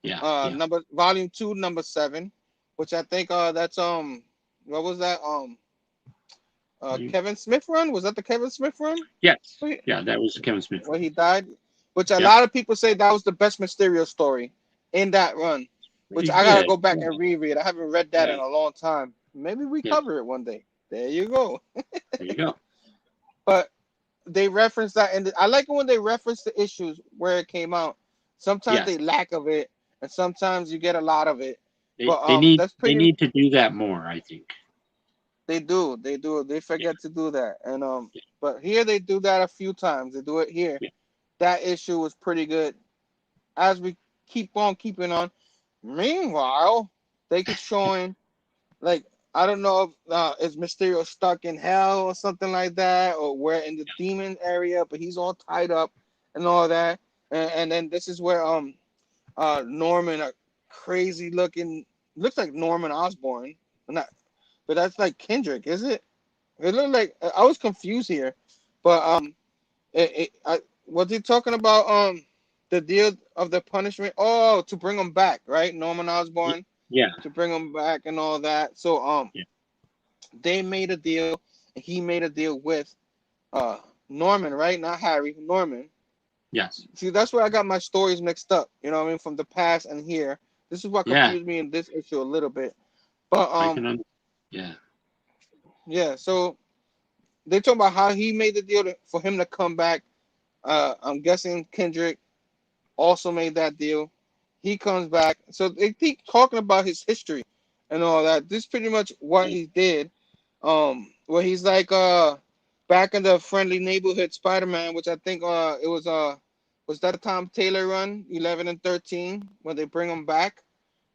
Volume 2, number 7, which I think that's what was that? Kevin Smith run? Was that the Kevin Smith run? Yes. Yeah, that was Kevin Smith. Where he died. Which a lot of people say that was the best Mysterio story in that run. which pretty I gotta good. go back and reread. I haven't read that Yeah, in a long time. Maybe we yeah. cover it one day. There you go. There you go. But they reference that, and I like it when they reference the issues where it came out. Sometimes Yes, they lack of it, and sometimes you get a lot of it. they But they need that's they pretty. need to do that more. I think. They do. They Yeah, forget to do that, and yeah, but here they do that a few times. They do it here. yeah. That issue was pretty good. As we keep on keeping on. Meanwhile, they keep showing like I don't know if is Mysterio stuck in hell or something like that, or we're in the demon area, but he's all tied up and all that. And then this is where Norman, a crazy looking, looks like Norman Osborn, not, but that's like Kendrick, is it? It looked like I was confused here, but was he talking about the deal of the punishment? Oh, to bring him back, right? Norman Y- Osborn Yeah, to bring him back and all that. So yeah. they made a deal, and he made a deal with uh Norman, right? Not Harry, Norman. Yes. See, that's where I got my stories mixed up. You know what I mean? From the past and here. This is what Yeah. confused me in this issue a little bit. But I can. Yeah. yeah. So they talk about how he made the deal for him to come back. I'm guessing Kendrick also made that deal. He comes back. So they keep talking about his history and all that. This is pretty much what Yeah. he did. Where he's like back in the friendly neighborhood Spider-Man, which I think it was that a Tom Taylor run, 11 and 13, when they bring him back?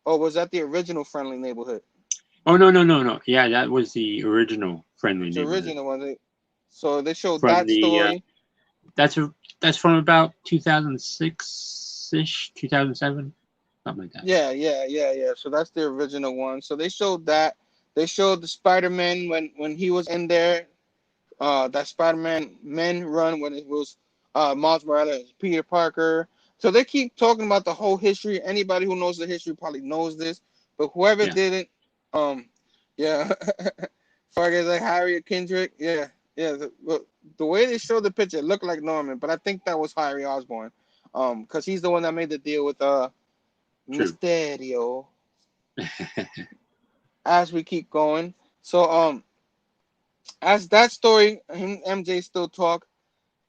Or was that the original friendly neighborhood? Oh no. Yeah, that was the original Friendly The Neighborhood original one. So they showed from that the. story. That's that's from about 2006 ish, 2007, something like that. Yeah. So that's the original one. So they showed that. They showed the Spider-Man when he was in there. That Spider-Man men run when it was Miles Morales, Peter Parker. So they keep talking about the whole history. Anybody who knows the history probably knows this, but whoever Yeah. didn't, yeah, far as like Harry or Kendrick, yeah. The way they showed the picture, it looked like Norman, but I think that was Harry Osborn, because he's the one that made the deal with True. Mysterio. As we keep going, so as that story, him and MJ still talk.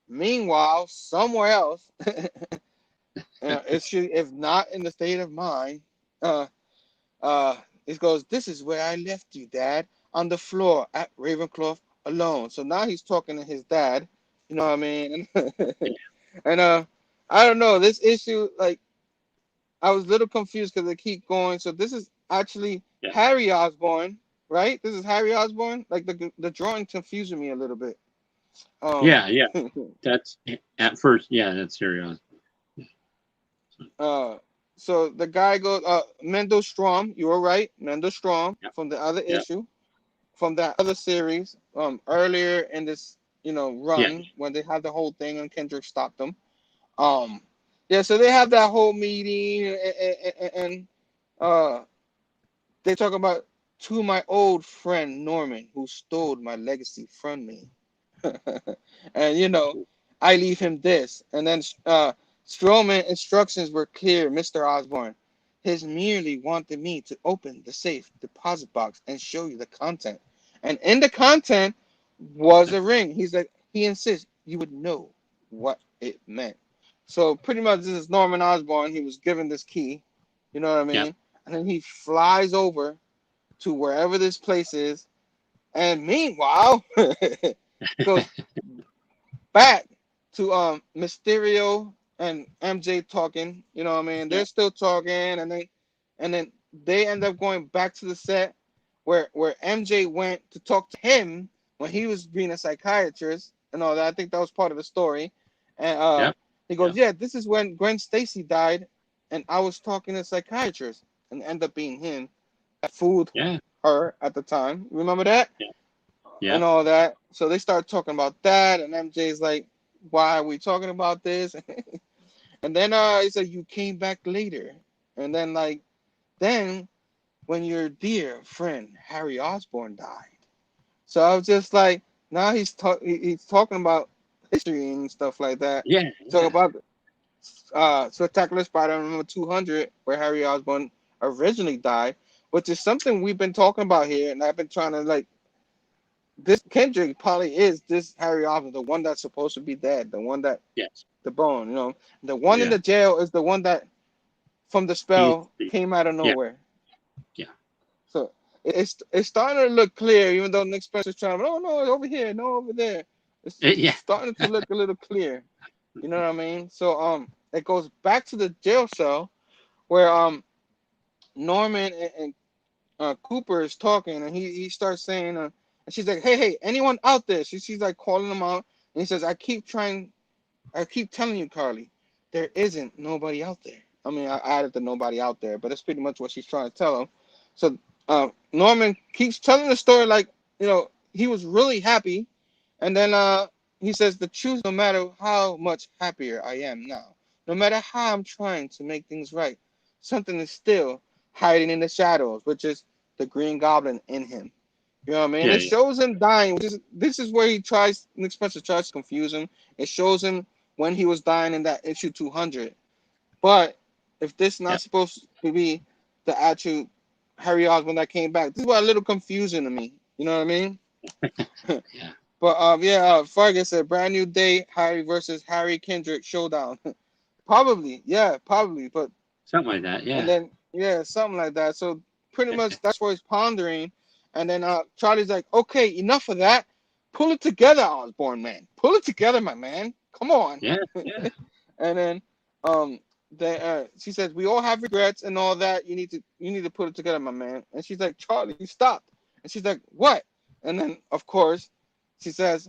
Meanwhile, somewhere else, if not in the state of mind, uh, it goes, "This is where I left you, Dad, on the floor at Ravenclaw alone." So now he's talking to his dad. You know what I mean? Yeah. And I don't know. This issue, like, I was a little confused because they keep going. So this is actually Yeah. Harry Osborn, right? This is Harry Osborn. Like the drawing confusing me a little bit. Um, Yeah. That's at first. Yeah, that's serious. Uh, so the guy goes, Mendel Strom, you were right, Mendel Strom Yeah. from the other Yeah. issue, from that other series, earlier in this, Yeah. run when they had the whole thing and Kendrick stopped them. Um, yeah, so they have that whole meeting and they talk about to my old friend Norman who stole my legacy from me. And I leave him this. And then Strowman instructions were clear, Mr. Osborne. His merely wanted me to open the safe deposit box and show you the content. And in the content was a ring. He insists you would know what it meant. So pretty much this is Norman Osborn. He was given this key. You know what I Yeah. mean? And then he flies over to wherever this place is. And meanwhile, goes back to Mysterio and MJ talking. You know what I mean? Yeah. They're still talking, and then they end up going back to the set where MJ went to talk to him when he was being a psychiatrist and all that. I think that was part of the story. And Yeah. he goes, Yeah. "Yeah, this is when Gwen Stacy died, and I was talking to a psychiatrist, and end up being him that fooled Yeah. her at the time. Remember that?" Yeah. Yeah. And all that. So they start talking about that, and MJ's like, "Why are we talking about this?" And then he said, "You came back later." And then then when your dear friend Harry Osborn died. So I was just like, now he's talking about history and stuff like that. Yeah. Talk about Spectacular Spider-Man number 200, where Harry Osborn originally died, which is something we've been talking about here, and I've been trying to like. This Kendrick probably is this Harry Osborn, the one that's supposed to be dead, the one that Yes. the bone, the one in Yeah. the jail is the one that from the spell came out of Yeah. nowhere. Yeah. So it's starting to look clear, even though Nick Spencer's trying. Oh no, over here, no over there. It's Yeah. starting to look a little clear. You know what I mean? So it goes back to the jail cell where Norman and Cooper is talking, and he starts saying, and she's like, hey, anyone out there? She's like calling him out, and he says, I keep telling you, Carly, there isn't nobody out there. I mean, I added the nobody out there, but that's pretty much what she's trying to tell him. So Norman keeps telling the story like, he was really happy, and then he says, the truth, no matter how much happier I am now, no matter how I'm trying to make things right, something is still hiding in the shadows, which is the Green Goblin in him. You know what I mean? Yeah, It shows him dying. This is where Nick Spencer tries to confuse him. It shows him when he was dying in that issue 200. But if this is not supposed to be the actual Harry Osborn that came back, this is what a little confusing to me. You know what I mean? Yeah. But Fargus said, brand new day, Harry versus Harry Kendrick showdown. Probably, but Something like that. Yeah. and then something like that. So pretty much that's what he's pondering. And then Charlie's like, okay, enough of that. Pull it together, Osborn man. Pull it together, my man. Come on. Yeah. Yeah. And then she says, we all have regrets and all that. You need to put it together, my man. And she's like, Charlie, stop. And she's like, what? And then of course she says,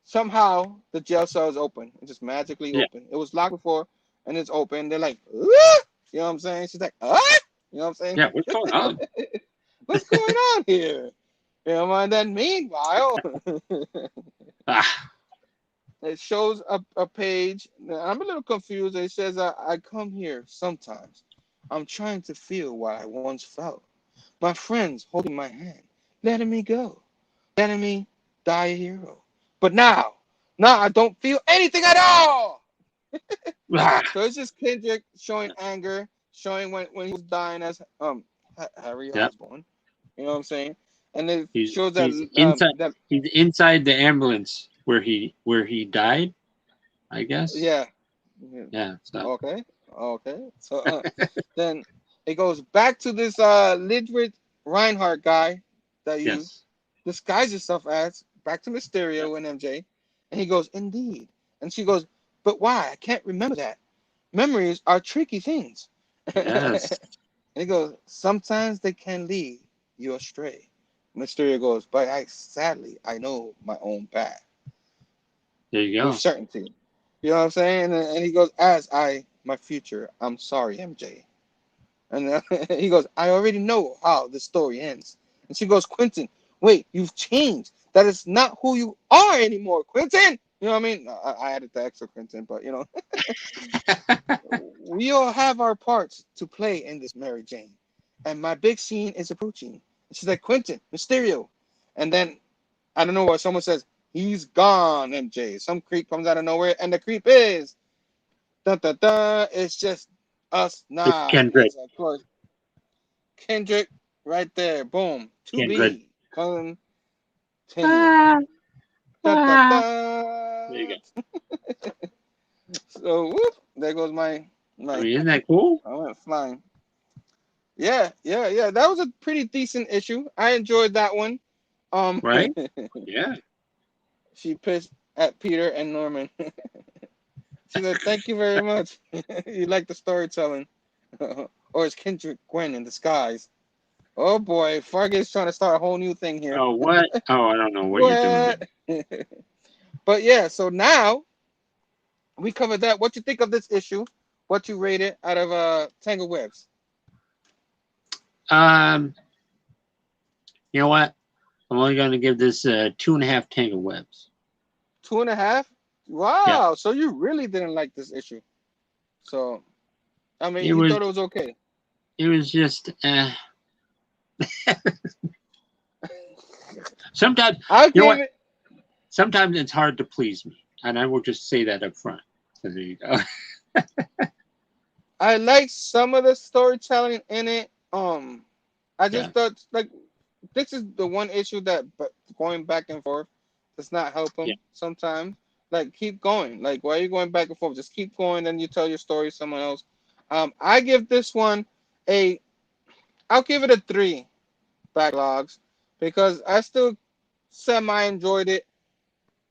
somehow the jail cell is open. It's just magically open. It was locked before and it's open. They're like, ah! You know what I'm saying? She's like, ah! You know what I'm saying? Yeah. What's going on? What's going on here? You know, and then meanwhile, it shows a page. I'm a little confused. It says, I come here sometimes. I'm trying to feel what I once felt. My friends holding my hand, letting me go, letting me die a hero. But now I don't feel anything at all. So it's just Kendrick showing anger, showing when he was dying as Harry Osborn. You know what I'm saying? And it shows that he's inside the ambulance where he died, I guess. Yeah. So. Okay. So then it goes back to this Lidwith Reinhardt guy that you disguise yourself as, back to Mysterio and MJ, and he goes, indeed, and she goes, but why? I can't remember that. Memories are tricky things. Yes. And he goes, sometimes they can lead you astray. Mysterio goes, but sadly, I know my own path. There you go. With certainty. You know what I'm saying? And he goes, my future, I'm sorry, MJ. And he goes, I already know how the story ends. And she goes, Quentin, wait, you've changed. That is not who you are anymore, Quentin. You know what I mean? I added the extra Quentin, but we all have our parts to play in this, Mary Jane. And my big scene is approaching. And she's like, Quentin, Mysterio. And then, I don't know what someone says, he's gone, MJ. Some creep comes out of nowhere, and the creep is, dun, dun, dun, it's just us now. Kendrick. Of course, Kendrick right there. Boom. 2B. Continue. Dun, dun, dun. There you go. So, whoop, there goes my I mean, isn't that cool? I went flying. Yeah. That was a pretty decent issue. I enjoyed that one. Right? Yeah. She pissed at Peter and Norman. She said, thank you very much. You like the storytelling. Or is Kendrick Gwen in disguise? Oh boy, Fargus trying to start a whole new thing here. Oh, what? Oh, I don't know what you're doing. But yeah, so now we covered that. What you think of this issue? What you rate it out of Tangled Webs? You know what? I'm only going to give this 2.5 Tangled Webs. 2.5? Wow. Yeah. So you really didn't like this issue. So, I mean, you thought it was okay. It was just, sometimes, sometimes it's hard to please me. And I will just say that up front. So there you go. I like some of the storytelling in it. I Yeah. just thought like this is the one issue that but going back and forth does not help Yeah. him sometimes. Like keep going. Like why are you going back and forth? Just keep going, then you tell your story to someone else. I give this one a I'll give it a 3 backlogs because I still semi enjoyed it,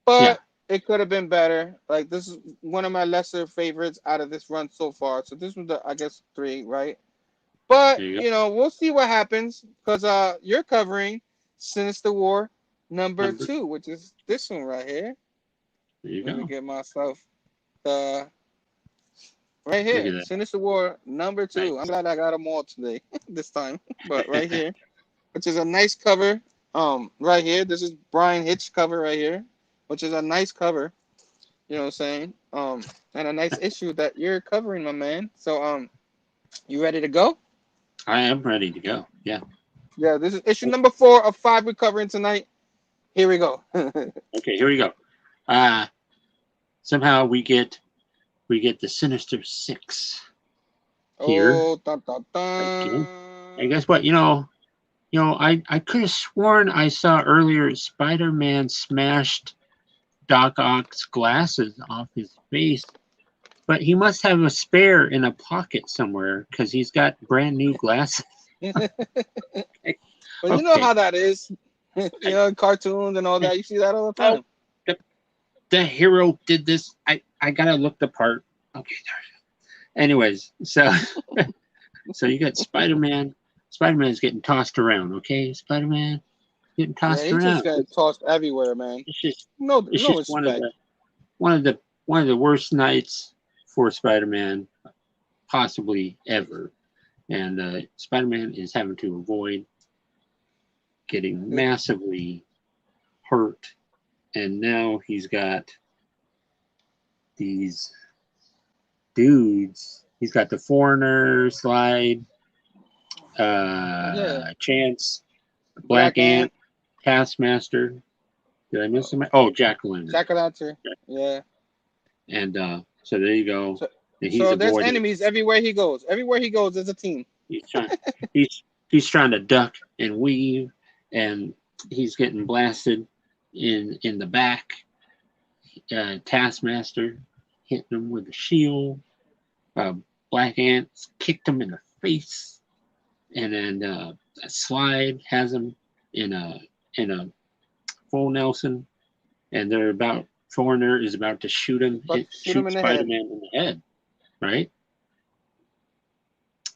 Yeah. but it could have been better. Like this is one of my lesser favorites out of this run so far. So this was the I guess 3, right? But There you go. you know, we'll see what happens because you're covering Sinister War number Number. 2, which is this one right here. There you Let me go. get myself the right Look at here, that. Sinister War number 2. I'm Nice. glad I got them all today this time, but right here, which is a nice cover. Right here, this is Brian Hitch cover right here, which is a nice cover. You know what I'm saying? And a nice issue that you're covering, my man. So you ready to go? I am ready to go. Yeah. Yeah, this is issue number 4 of 5 we're covering tonight. Here we go. Okay. Here we go. Somehow we get the Sinister Six here Oh, dun, dun, again. dun. And guess what? I could have sworn I saw earlier Spider-Man smashed Doc Ock's glasses off his face, but he must have a spare in a pocket somewhere because he's got brand new glasses. But you know Okay. how that is. You know, in cartoons and all that. You see that all the Oh, time. the hero did this. I gotta look the part. Okay. Anyways, so so you got Spider-Man. Spider-Man's getting tossed around. Okay, Spider-Man getting Yeah, tossed he just around. got tossed everywhere, man. It's just No, it's no just one of respect. the worst nights for Spider-Man possibly ever, and Spider-Man is having to avoid getting massively hurt, and now he's got these dudes. He's got the Foreigner, Slide, Yeah, Chance, Black Black Ant, Ant, Taskmaster. Did I miss somebody? Oh, Jack Lantern. Jack-o'-lantern. Yeah. And so there you go. So, And he's so there's avoiding. enemies everywhere he goes. Everywhere he goes, there's a team. He's trying. He's trying to duck and weave, and he's getting blasted in the back. Taskmaster hitting him with a shield. Black Ant kicked him in the face, and then Slide has him in a full Nelson, and Foreigner is about to shoot him, But shoot him shoot in the head. Spider-Man in the head, right?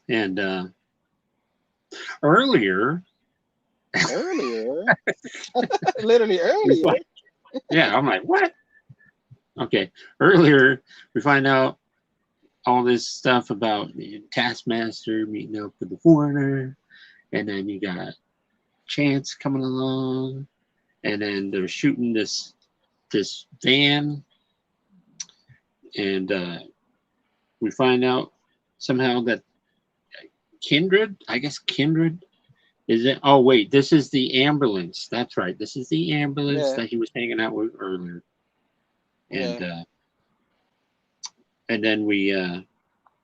And earlier, Earlier. Literally earlier. yeah, I'm like, what? Okay, earlier we find out all this stuff about the Taskmaster meeting up with the Foreigner, and then you got Chance coming along, and then they're shooting this van, and we find out somehow that Kindred, I guess Kindred, is it? Oh wait, this is the ambulance. That's right. This is the ambulance Yeah. that he was hanging out with earlier, and Yeah. and then we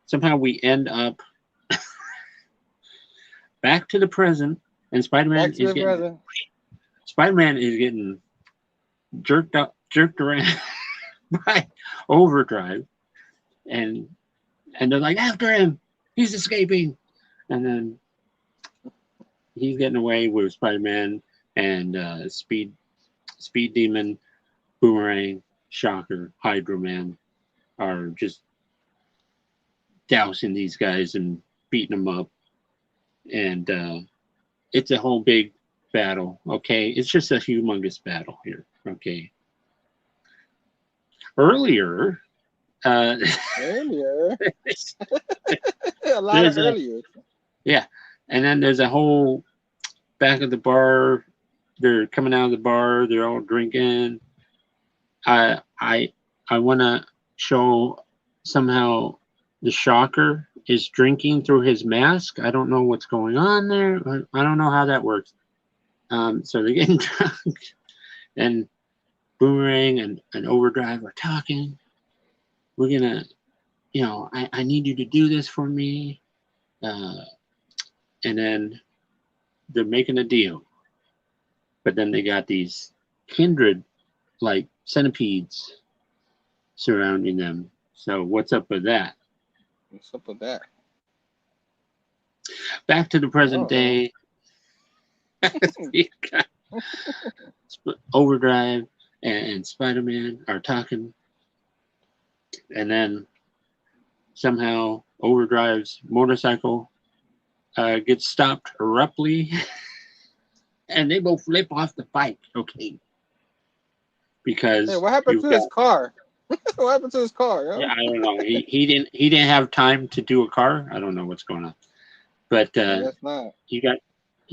somehow we end up back to the present, and Back to the present. Spider-Man is getting jerked around by Overdrive, and they're like, after him, he's escaping, and then he's getting away with Spider-Man and Speed Demon, Boomerang, Shocker, Hydro Man are just dousing these guys and beating them up, and it's a whole big battle. Okay, it's just a humongous battle here. Okay. Earlier, Earlier. A lot of earlier. Yeah, and then there's a whole back of the bar. They're coming out of the bar. They're all drinking. I want to show somehow the Shocker is drinking through his mask. I don't know what's going on there. I don't know how that works. So they're getting drunk, and Boomerang and Overdrive are talking. We're gonna you know, I need you to do this for me. And then they're making a deal. But then they got these kindred, like centipedes, surrounding them. So what's up with that? What's up with that? Back to the present day. You got Overdrive and Spider-Man are talking. And then somehow Overdrive's motorcycle gets stopped abruptly. And they both flip off the bike. Okay. Because Hey, what happened to his car? What happened to his car? Yo? Yeah, I don't know. He didn't have time to do a car. I don't know what's going on. But That's not. you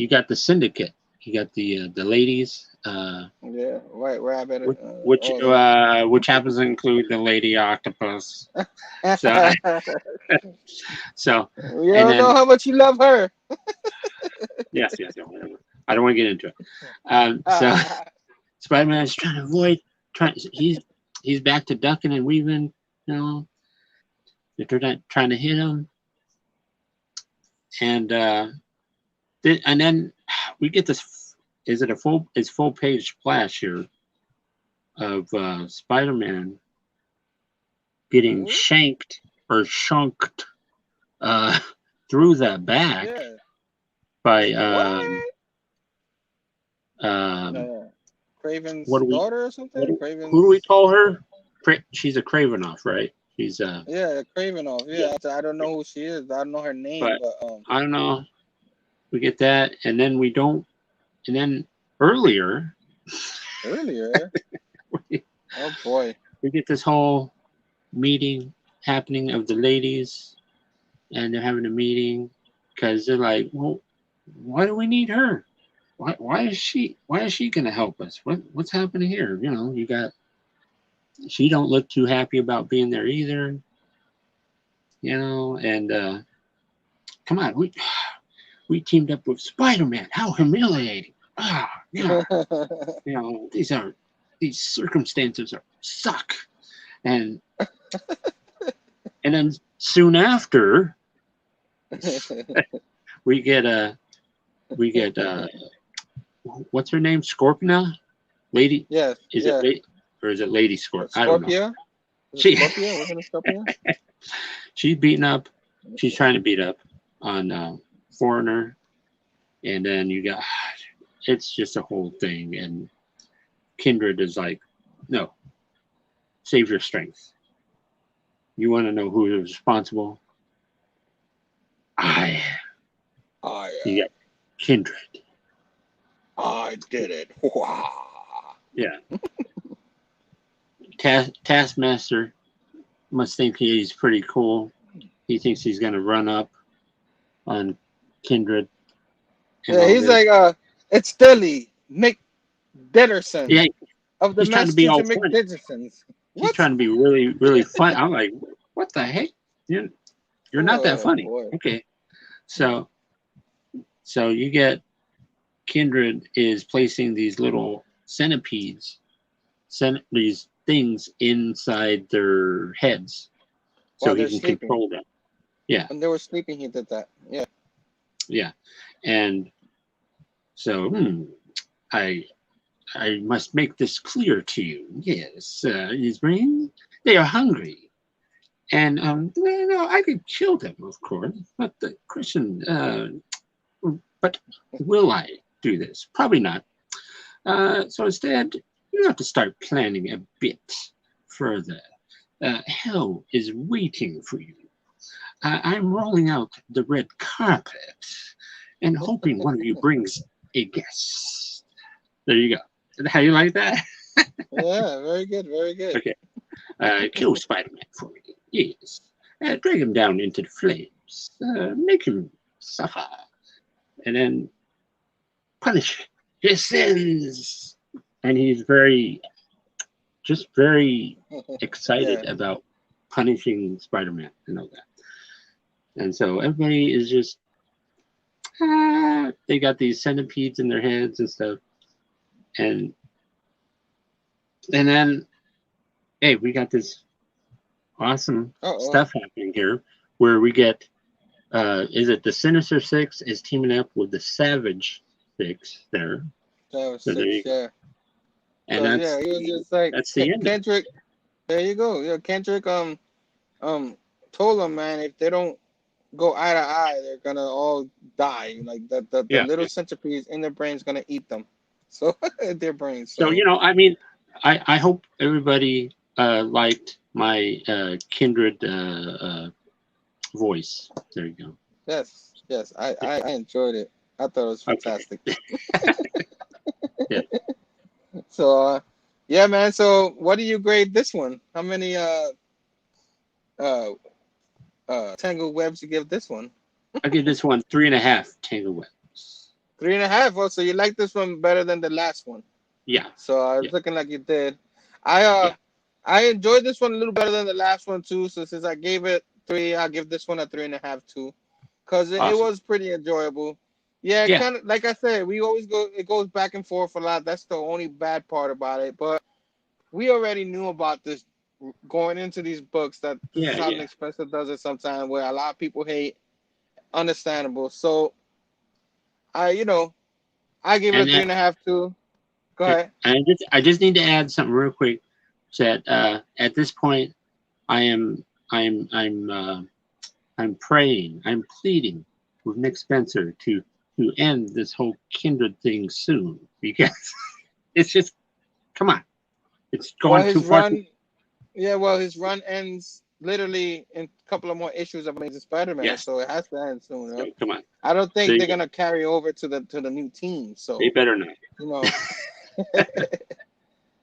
got the syndicate. You got the ladies. Yeah, White Rabbit. Which happens to include the lady octopus. So, so you don't know how much you love her. yes. Whatever. I don't want to get into it. So Spider-Man is trying to avoid. He's back to ducking and weaving. You know, they're not trying to hit him. And then we get this. Is it it's full page splash here of Spider-Man getting shanked or shunked through the back by Craven's daughter or something. Who do we call her? She's a Kravenoff, right? She's Kravenoff. Yeah, I don't know who she is. I don't know her name, but I don't know. We get that, and then we don't. And then earlier. Oh boy. We get this whole meeting happening of the ladies, and they're having a meeting because they're like, well, why do we need her? Why is she gonna help us? What's happening here? You know, she don't look too happy about being there either. You know, and come on, we teamed up with Spider-Man. How humiliating! You know, these circumstances suck, and then soon after, we get what's her name? Scorpina? Lady? Yes. Is it lady, or is it Lady Scorpio? I don't know. Scorpio? Wasn't it Scorpio? She's beating up. She's trying to beat up on Foreigner, and then it's just a whole thing. And Kindred is like, no, save your strength. You want to know who is responsible? You got Kindred. I did it. Yeah. Taskmaster must think he's pretty cool. He thinks he's going to run up on Kindred. Yeah, he's like, it's Deli, Mick Dederson. Yeah, of the Massachusetts Mick Dedersons. He's trying to be really, really fun. I'm like, what the heck? You're not that funny. Boy. Okay. So you get Kindred is placing these little centipedes, these things inside their heads, so he can control them. Yeah. When they were sleeping, he did that. Yeah. Yeah, and so I must make this clear to you. Yes, his brain. They are hungry, and I could kill them, of course. But the question, but will I do this? Probably not. So instead, you have to start planning a bit further. Hell is waiting for you. I'm rolling out the red carpet and hoping one of you brings a guest. There you go. How you like that? Yeah, very good, very good. Okay. Kill Spider-Man for me. Yes. Drag him down into the flames. Make him suffer. And then punish his sins. And he's very excited about punishing Spider-Man. I know that. And so everybody is just, they got these centipedes in their heads and stuff. And then, hey, we got this awesome Uh-oh. stuff happening here, where we get, is it the Sinister Six is teaming up with the Savage Six there. That was So there you six, go. yeah. And So that's yeah, it was just like that's the end. Kendrick. There you go. Yeah, Kendrick told them, man, if they don't go eye to eye, they're gonna all die. Like the Yeah, little yeah. centipedes in their brains gonna eat them. So their brains. So I mean, I hope everybody liked my kindred voice. There you go. Yes, I enjoyed it. I thought it was fantastic. Yeah. So yeah, man. So what do you grade this one? How many tangled webs you give this one? I give this one 3.5 tangle webs. 3.5. Oh, so you like this one better than the last one? Yeah. So I was looking like you did. I enjoyed this one a little better than the last one too. So since I gave it 3, I'll give this one a 3.5 too, because it Awesome. was pretty enjoyable. Yeah, Yeah. kind of like I said, it goes back and forth a lot. That's the only bad part about it. But we already knew about this going into these books, that this is how Nick Spencer does it sometimes, where a lot of people hate. Understandable. So I give it a 3.5 too. Go ahead. And I just need to add something real quick. That at this point, I'm praying, I'm pleading with Nick Spencer to end this whole kindred thing soon, because it's just, come on, it's going too far. Yeah, well, his run ends literally in a couple of more issues of Amazing Spider-Man, Yes. so it has to end soon. So, come on, I don't think they're gonna carry over to the new team. So they better not.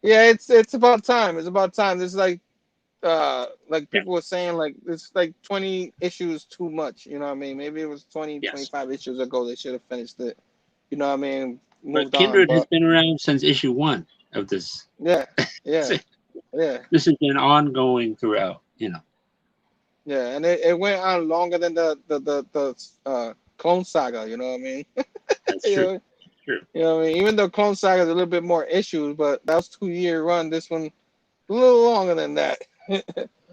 Yeah, it's about time. It's about time. This is like people were saying, like, it's like 20 issues too much. You know what I mean? Maybe it was 25 issues ago they should have finished it. You know what I mean? But Kindred has been around since issue 1 of this. Yeah. This has been ongoing throughout. Yeah, and it went on longer than the Clone Saga. You know what I mean? That's true. True. You know what I mean? Even though Clone Saga is a little bit more issues, but that was 2-year run. This one a little longer than that.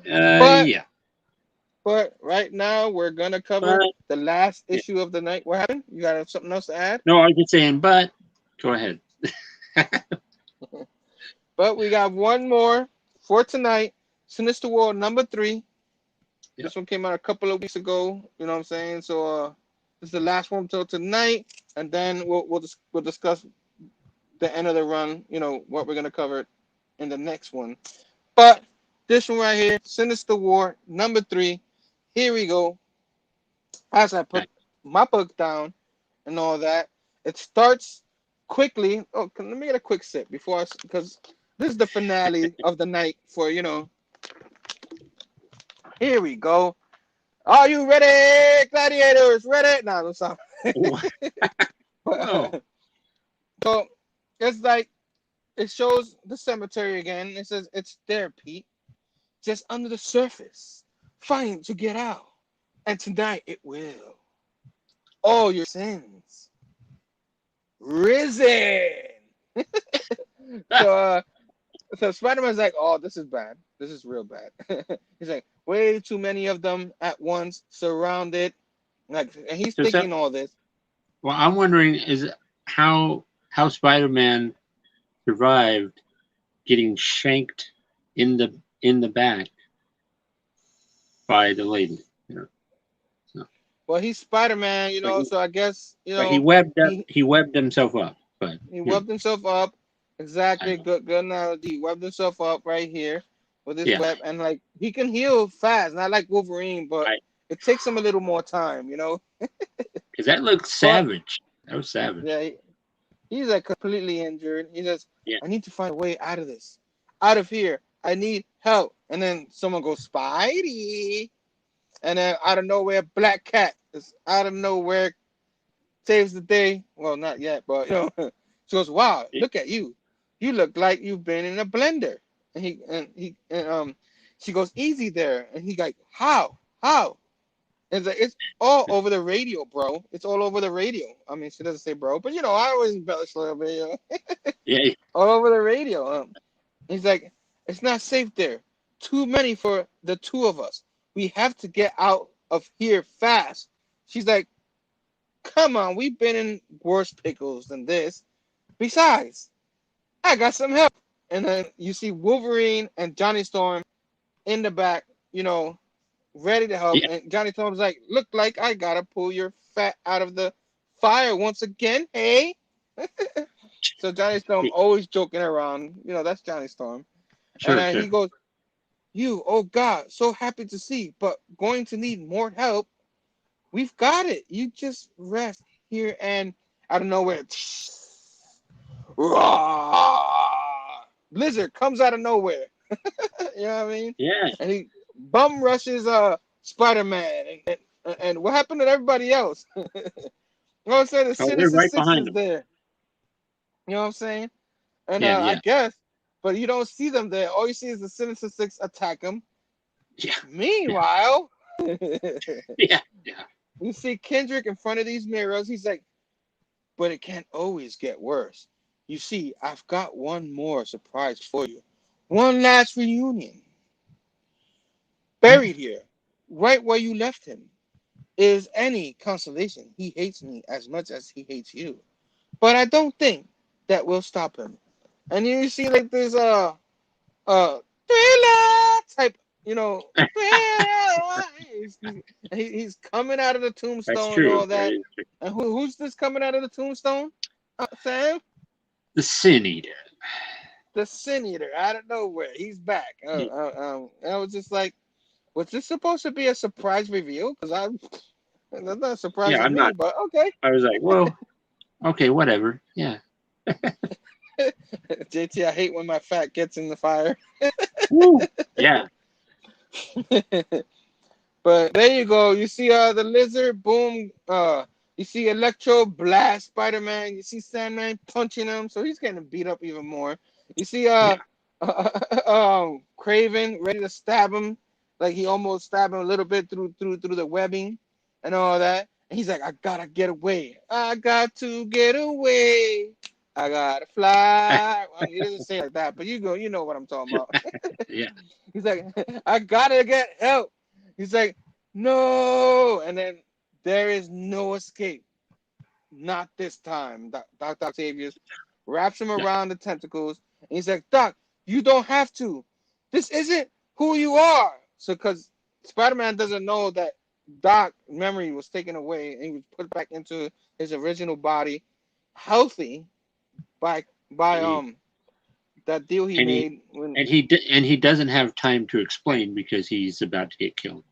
Yeah. But right now we're gonna cover the last issue of the night. What happened? You got something else to add? No, I was just saying, but go ahead. But we got one more for tonight. Sinister War number 3. Yep. This one came out a couple of weeks ago. You know what I'm saying? So this is the last one until tonight, and then we'll discuss the end of the run. You know what we're gonna cover in the next one. But this one right here, Sinister War number 3. Here we go. As I put my book down and all that, it starts quickly. Oh, let me get a quick sip because this is the finale of the night for, Here we go. Are you ready, gladiators? Ready? No, don't stop. So it's like, it shows the cemetery again. It says it's there, Pete, just under the surface, fighting to get out. And tonight it will. All your sins risen. So Spider-Man's like, oh, this is bad. This is real bad. He's like, way too many of them at once, surrounded. And he's thinking all this. Well, I'm wondering how Spider-Man survived getting shanked in the back by the lady. Well, he's Spider-Man, so I guess, he webbed himself up. But he webbed himself up. Exactly. Good analogy. He webbed himself up right here with his web, and he can heal fast. Not like Wolverine, but it takes him a little more time, Because that looked savage. That was savage. Yeah, he's completely injured. He says, I need to find a way out of this. Out of here. I need help. And then someone goes, Spidey. And then out of nowhere, Black Cat is out of nowhere, saves the day. Well, not yet, but she goes, wow, look at you. You look like you've been in a blender. And she goes, easy there. And he's like, how? And it's all over the radio, bro. It's all over the radio. I mean, she doesn't say bro, but I always embellish a little bit. Yeah. All over the radio. He's like, it's not safe there. too many for the two of us. We have to get out of here fast. She's like, come on, we've been in worse pickles than this. Besides, I got some help. And then you see Wolverine and Johnny Storm in the back, ready to help. Yeah. And Johnny Storm's like, look like I gotta pull your fat out of the fire once again, hey? So Johnny Storm always joking around. That's Johnny Storm. Sure, And sure. he goes, oh God, so happy to see, but going to need more help. We've got it. You just rest here, and out of nowhere, Blizzard comes out of nowhere. You know what I mean? Yeah. And he bum rushes Spider-Man. And what happened to everybody else? All of a sudden, the Oh, they're Sinister right Six behind is him. there. You know what I'm saying? And Yeah, I yeah. guess, but you don't see them there. All you see is the Sinister Six attack him. Yeah. Meanwhile, Yeah. you see Kendrick in front of these mirrors. He's like, but it can't always get worse. You see, I've got one more surprise for you. One last reunion. Buried here, right where you left him, is any consolation. He hates me as much as he hates you. But I don't think that will stop him. And you see like this thriller type, thriller. He's coming out of the That's tombstone and true. all that. And who's this coming out of the tombstone? Sam? The Sin Eater. The Sin Eater out of nowhere. He's back. Yeah. I was just like, was this supposed to be a surprise reveal? Because that's not surprising I'm me, not. but okay. I was like, well, okay, whatever. Yeah. JT, I hate when my fat gets in the fire. Woo. Yeah. But there you go. You see the lizard, boom. You see Electro blast Spider-Man. You see Sandman punching him, so he's getting beat up even more. You see Craven ready to stab him, like he almost stabbed him a little bit through the webbing and all that. And he's like, I gotta get away. I got to get away. I gotta fly. Well, he doesn't say it like that, but you know what I'm talking about. Yeah. He's like, I gotta get help. He's like, no. And then there is no escape. Not this time. Dr. Octavius wraps him around the tentacles. And he's like, Doc, you don't have to. This isn't who you are. So, because Spider-Man doesn't know that Doc's memory was taken away and he was put back into his original body, healthy, by that deal he made. And he doesn't have time to explain because he's about to get killed.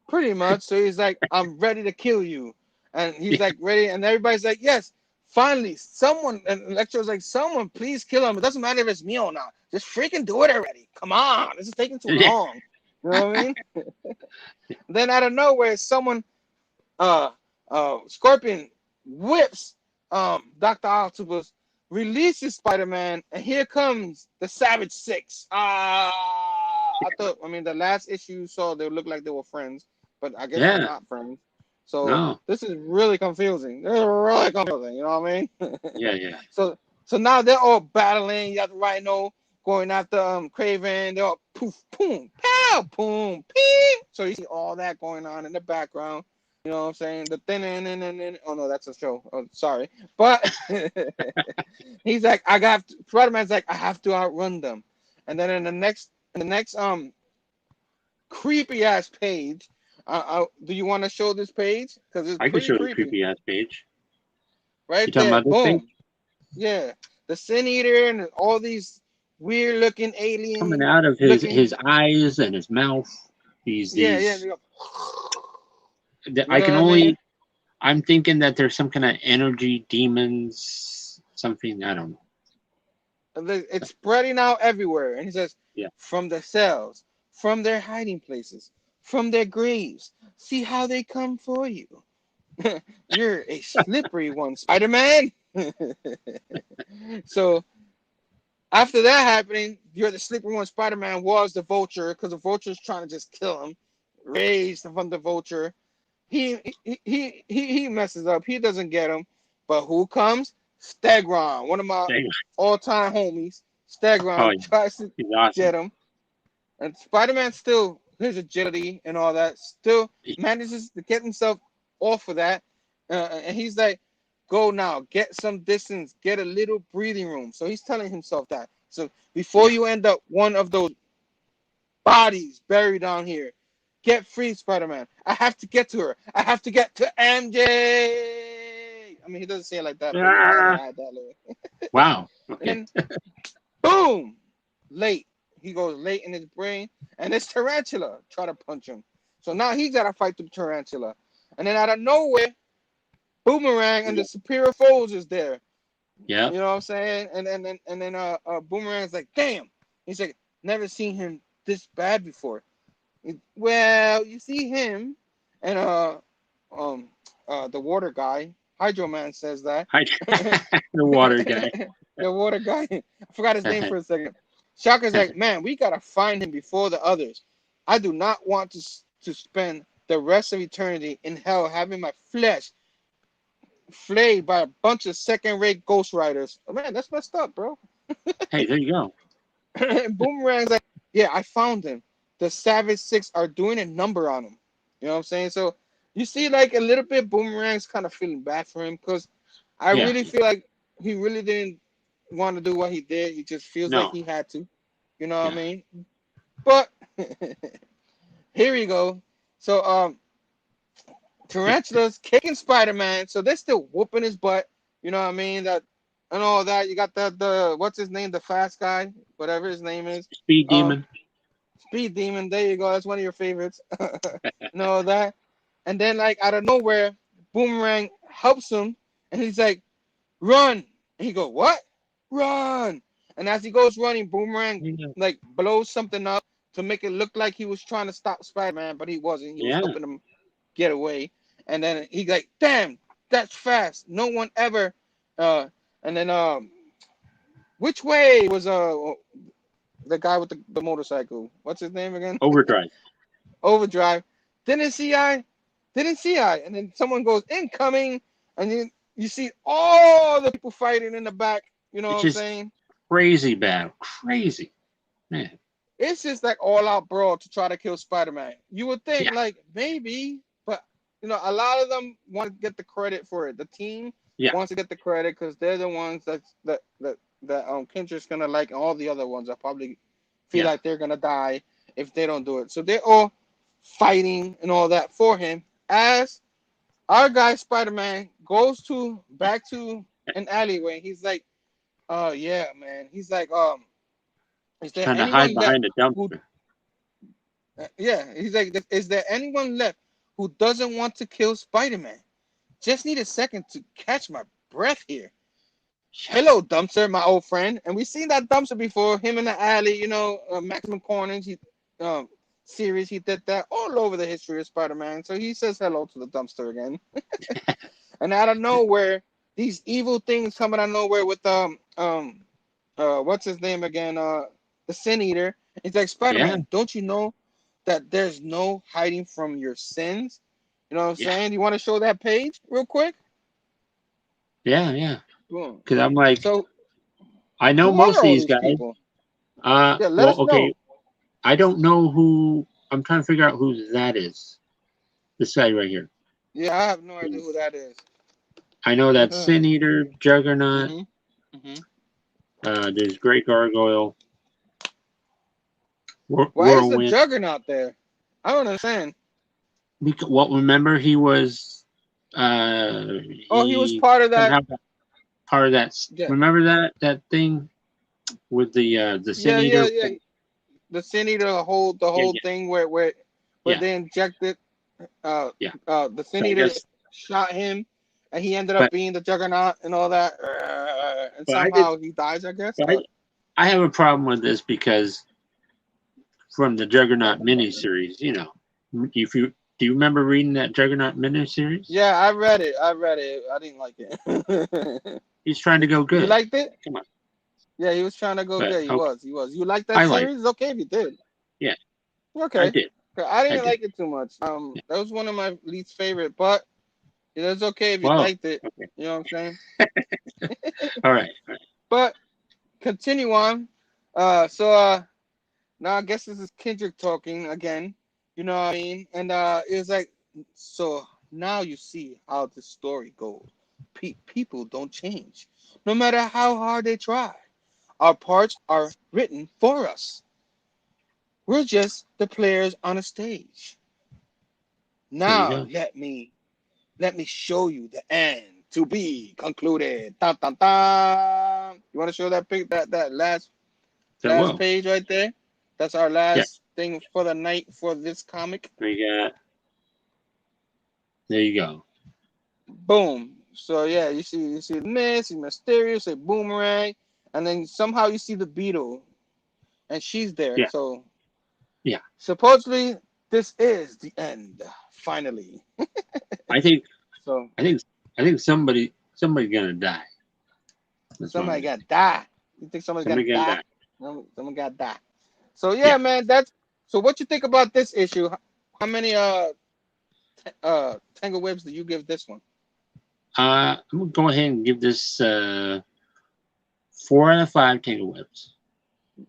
Pretty much. So he's like, I'm ready to kill you. And he's like, ready. And everybody's like, yes, finally, someone. And Electro's like, someone, please kill him. It doesn't matter if it's me or not. Just freaking do it already. Come on. This is taking too long. You know what I mean? Then out of nowhere, someone, Scorpion whips Dr. Octopus, releases Spider-Man, and here comes the Savage Six. The last issue you saw, they looked like they were friends, but I guess they're not friends. So This is really confusing. They're really confusing, you know what I mean? Yeah. So now they're all battling. You have the Rhino going after Craven. They're all poof, boom, pow, boom, peep. So you see all that going on in the background. You know what I'm saying? The oh no, that's a show. Oh, sorry. But he's like, Spider-Man's like, I have to outrun them. And then in the next creepy ass page, do you want to show this page? Because it's I can show the creepy ass page. Right you talking there. about this Boom. thing? Yeah. The Sin Eater and all these weird looking aliens coming out of his eyes and his mouth. I'm thinking that there's some kind of energy demons, something, I don't know. It's spreading out everywhere. And he says, from the cells, from their hiding places, from their graves, see how they come for you. You're a slippery one, Spider-Man. So after that happening, you're the slippery one. Spider-Man was the Vulture because the Vulture's trying to just kill him. Raised from the Vulture. He messes up. He doesn't get him. But who comes? Stegron, one of my all-time homies. Stagger Oh, on him, tries to he's awesome. get him. And Spider-Man still, his agility and all that, still manages to get himself off of that. And he's like, go now, get some distance, get a little breathing room. So he's telling himself that. So before you end up one of those bodies buried down here, get free, Spider-Man. I have to get to her. I have to get to MJ. I mean, he doesn't say it like that, but he had that little. Wow. Okay. And boom, late. He goes late in his brain, and it's Tarantula try to punch him. So now he's got to fight the Tarantula, and then out of nowhere, Boomerang and the Superior Foes is there. Yeah. You know what I'm saying? And then Boomerang's like, damn. He's like, never seen him this bad before. Well, you see him, and the water guy, Hydro Man, says that. The water guy. The water guy. I forgot his name for a second. Shocker's like, man, we gotta find him before the others. I do not want to spend the rest of eternity in hell having my flesh flayed by a bunch of second-rate Ghost Riders. Oh, man, that's messed up, bro. Hey, there you go. And Boomerang's like, yeah, I found him. The Savage Six are doing a number on him. You know what I'm saying? So you see, like, a little bit Boomerang's kind of feeling bad for him because I really feel like he really didn't want to do what he did. He just feels like he had to. You know what I mean? But here we go. So Tarantula's kicking Spider-Man, so they're still whooping his butt. You know what I mean? That and all that. You got the what's his name? The fast guy, whatever his name is. Speed Demon. Speed Demon. There you go. That's one of your favorites. And all that. And then like out of nowhere, Boomerang helps him, and he's like, "Run!" And he go, "What? Run!" And as he goes running, Boomerang like blows something up to make it look like he was trying to stop Spider-Man, but he wasn't. He was helping him get away. And then he like, damn, that's fast. No one ever. And then which way was the guy with the motorcycle? What's his name again? Overdrive. Didn't see I. And then someone goes incoming, and you see all the people fighting in the back. You know what I'm saying? Crazy battle. Crazy. Man. It's just like all out brawl to try to kill Spider-Man. You would think like maybe, but you know, a lot of them want to get the credit for it. The team wants to get the credit because they're the ones that Kendrick's gonna like, and all the other ones that probably feel like they're gonna die if they don't do it. So they're all fighting and all that for him. As our guy Spider-Man goes back to an alleyway, he's like, yeah, man. He's like, is there trying to anyone hide behind a dumpster? He's like, is there anyone left who doesn't want to kill Spider-Man? Just need a second to catch my breath here. Hello, dumpster, my old friend. And we've seen that dumpster before. Him in the alley, you know, Maximum Carnage series. He did that all over the history of Spider-Man. So he says hello to the dumpster again. And out of nowhere, these evil things coming out of nowhere with what's his name again? The Sin Eater. He's like, Spider-Man, don't you know that there's no hiding from your sins? You know what I'm saying? You want to show that page real quick? Yeah. Because I'm like, so I know most of these guys. People? Let us know. I don't know who. I'm trying to figure out who that is. This guy right here. Yeah, I have no idea who that is. I know that's Sin Eater, Juggernaut. There's Great Gargoyle. Why is the Juggernaut there? I don't understand. Because, remember he was. He was part of that. Part of that. Yeah. Remember that thing with the Sin Eater. Yeah. The Sin Eater, the whole thing where they injected. The Sin Eater shot him, and he ended up being the Juggernaut and all that. And somehow he dies, I guess. I have a problem with this because from the Juggernaut miniseries, you know, do you remember reading that Juggernaut miniseries? Yeah, I read it. I didn't like it. He's trying to go good. You liked it? Come on. Yeah, he was trying to go good. He was. You liked that series? Okay, if you did. Yeah. Okay. I did. I didn't like it too much. That was one of my least favorite, but it's okay if you liked it. Okay. You know what I'm saying? All right. But continue on. Now I guess this is Kendrick talking again. You know what I mean? And it was like, so now you see how the story goes. People don't change, no matter how hard they try. Our parts are written for us. We're just the players on a stage. There you Now go. let me show you the end to be concluded. Dun, dun, dun. You want to show that that So last well, page right there? That's our yeah. last thing for the night for this comic. We got. There you go. Boom. So yeah, you see the Mist, you see Mysterious, a Boomerang, and then somehow you see the Beetle, and she's there. Yeah. So Yeah. supposedly this is the end. Finally. I think. So I think. I think somebody's gonna die. That's what somebody I got think. to die. You think somebody's gonna Somebody gonna die? die. Someone got to die. So yeah, Yeah. man. That's so. What you think about this issue? How many tangle webs do you give this one? I'm gonna go ahead and give this 4 out of 5 tangle webs.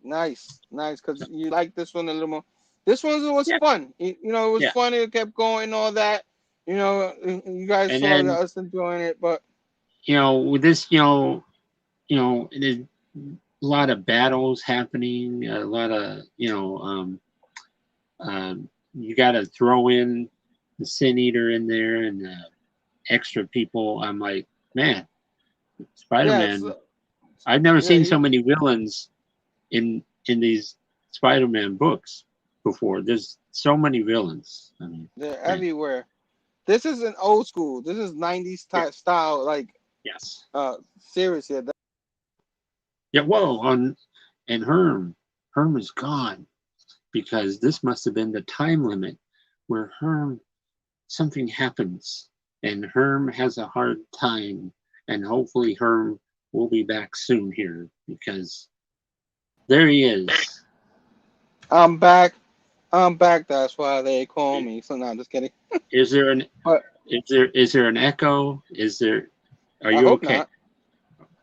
Nice, because you like this one a little more. This one was Yeah. fun. You know, it was Yeah. funny. It kept going and all that. You know, you guys And saw then us enjoying it, but with this, there's a lot of battles happening. A lot of you got to throw in the Sin Eater in there and extra people. I'm like, man, yeah, Spider-Man. I've never yeah, seen so many villains in these Spider-Man books before. There's so many villains. I mean, they're and everywhere. This is an old school. This is 90s yeah, type style, like yes, series here. yeah. Whoa, and Herm is gone because this must have been the time limit where something happens and Herm has a hard time, and hopefully Herm will be back soon here because there he is. I'm back. I'm back. That's why they call me. So now, just kidding. Is there an But is there an echo? Are I you hope okay? not.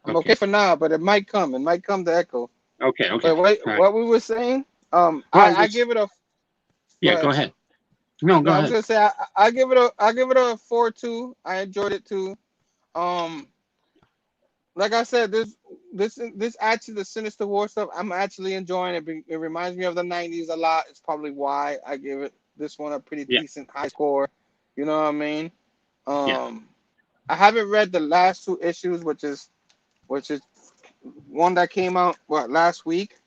I'm okay Okay. for now, but it might come. It might come to echo. Okay. Okay. But wait, All right. what we were saying? Well, I give it a. Go yeah. Go ahead. ahead. No, go No, I was ahead. gonna say I give it a 4.2. I enjoyed it too. Um, like I said, this actually the Sinister War stuff. I'm actually enjoying it. It reminds me of the '90s a lot. It's probably why I give it this one a pretty Yeah. decent high score. You know what I mean? Yeah. I haven't read the last 2 issues, which is one that came out last week.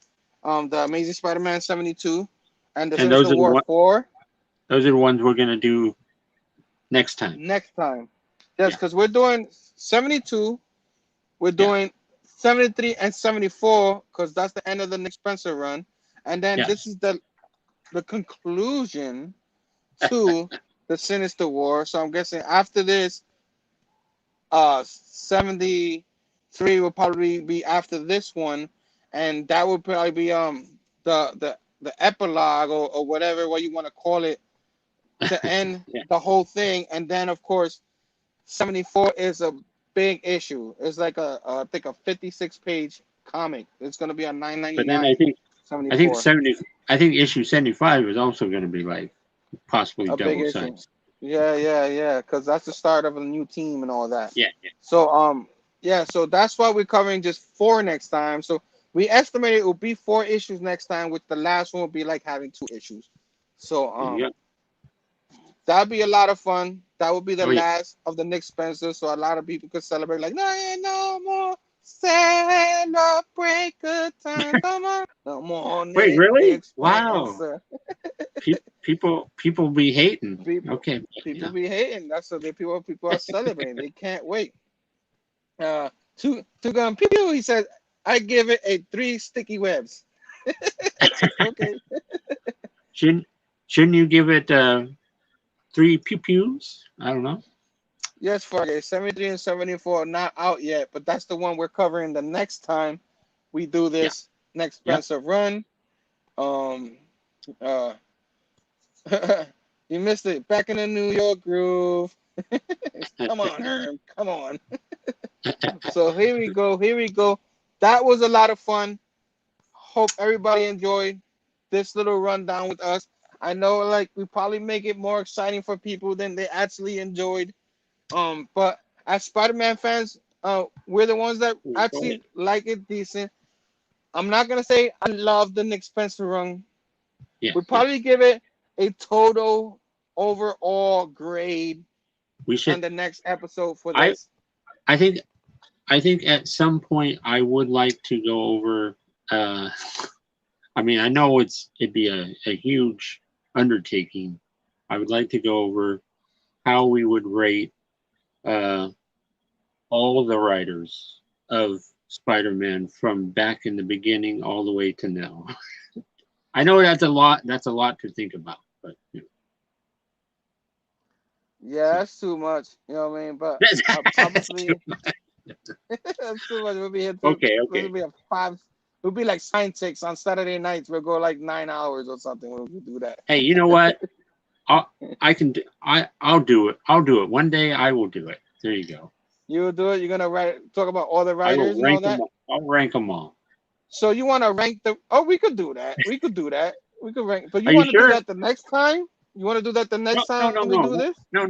The Amazing Spider-Man 72 and the And Sinister War 4 those are the ones we're gonna do next time. next time. Yes, Yeah. because we're doing 72. We're Yeah. doing 73 and 74 because that's the end of the Nick Spencer run. And then this Yes. is the conclusion to the Sinister War. So I'm guessing after this, 73 will probably be after this one, and that would probably be the epilogue or whatever what you want to call it to end Yeah. the whole thing. And then of course 74 is a big issue. It's like I think a 56-page comic. It's gonna be a But then I 9.99. think 74, issue 75 is also gonna be like possibly a big double issue. size. Yeah, because that's the start of a new team and all that. Yeah. So yeah, so that's why we're covering just 4 next time. So we estimate it will be 4 issues next time, with the last one will be like having 2 issues. So Yeah. that'll be a lot of fun. That will be the Oh yeah. last of the Nick Spencer, so a lot of people could celebrate like, no, ain't no more celebrate good time. Come on, no more Wait, Nick really? Wow. Spencer. People be hating. People Okay. people Yeah. be hating. That's what people are celebrating. They can't wait. Two gun pew pew. He said, I give it a 3 sticky webs. Okay. Shouldn't you give it 3 pew pews? I don't know. Yes, Fargate. 73 and 74 are not out yet, but that's the one we're covering the next time we do Yeah. this next Yep. Spencer run. Uh you missed it. Back in the New York groove. Come on, Herm. Come on. So here we go. That was a lot of fun. hope everybody enjoyed this little rundown with us. I know, like, we probably make it more exciting for people than they actually enjoyed. But as Spider-Man fans, we're the ones that Go ahead. actually like it decent. I'm not gonna say I love the Nick Spencer run. Yeah, We'd probably give it a total overall grade we on should. the next episode for I this. I think at some point I would like to go over. I mean, I know it'd be a huge undertaking. I would like to go over how we would rate all the writers of Spider-Man from back in the beginning all the way to now. I know that's a lot. That's a lot to think about, but Yeah, that's too much. You know what I mean? But that's obviously, too much. that's too much. We'll be here till Okay. we'll be at 5. We'll be like scientists on Saturday nights. We'll go like 9 hours or something when we do that. Hey, you know what? I can do. I'll do it. I'll do it. One day I will do it. There you go. You will do it. You're gonna talk about all the I writers will and all rank them. that. I'll rank them all. So you want to rank the? Oh, we could do that. We could do that. We could rank. But Are you you want to do sure? that the next time? You want to do that the No, next no, time no, we do no, this? no.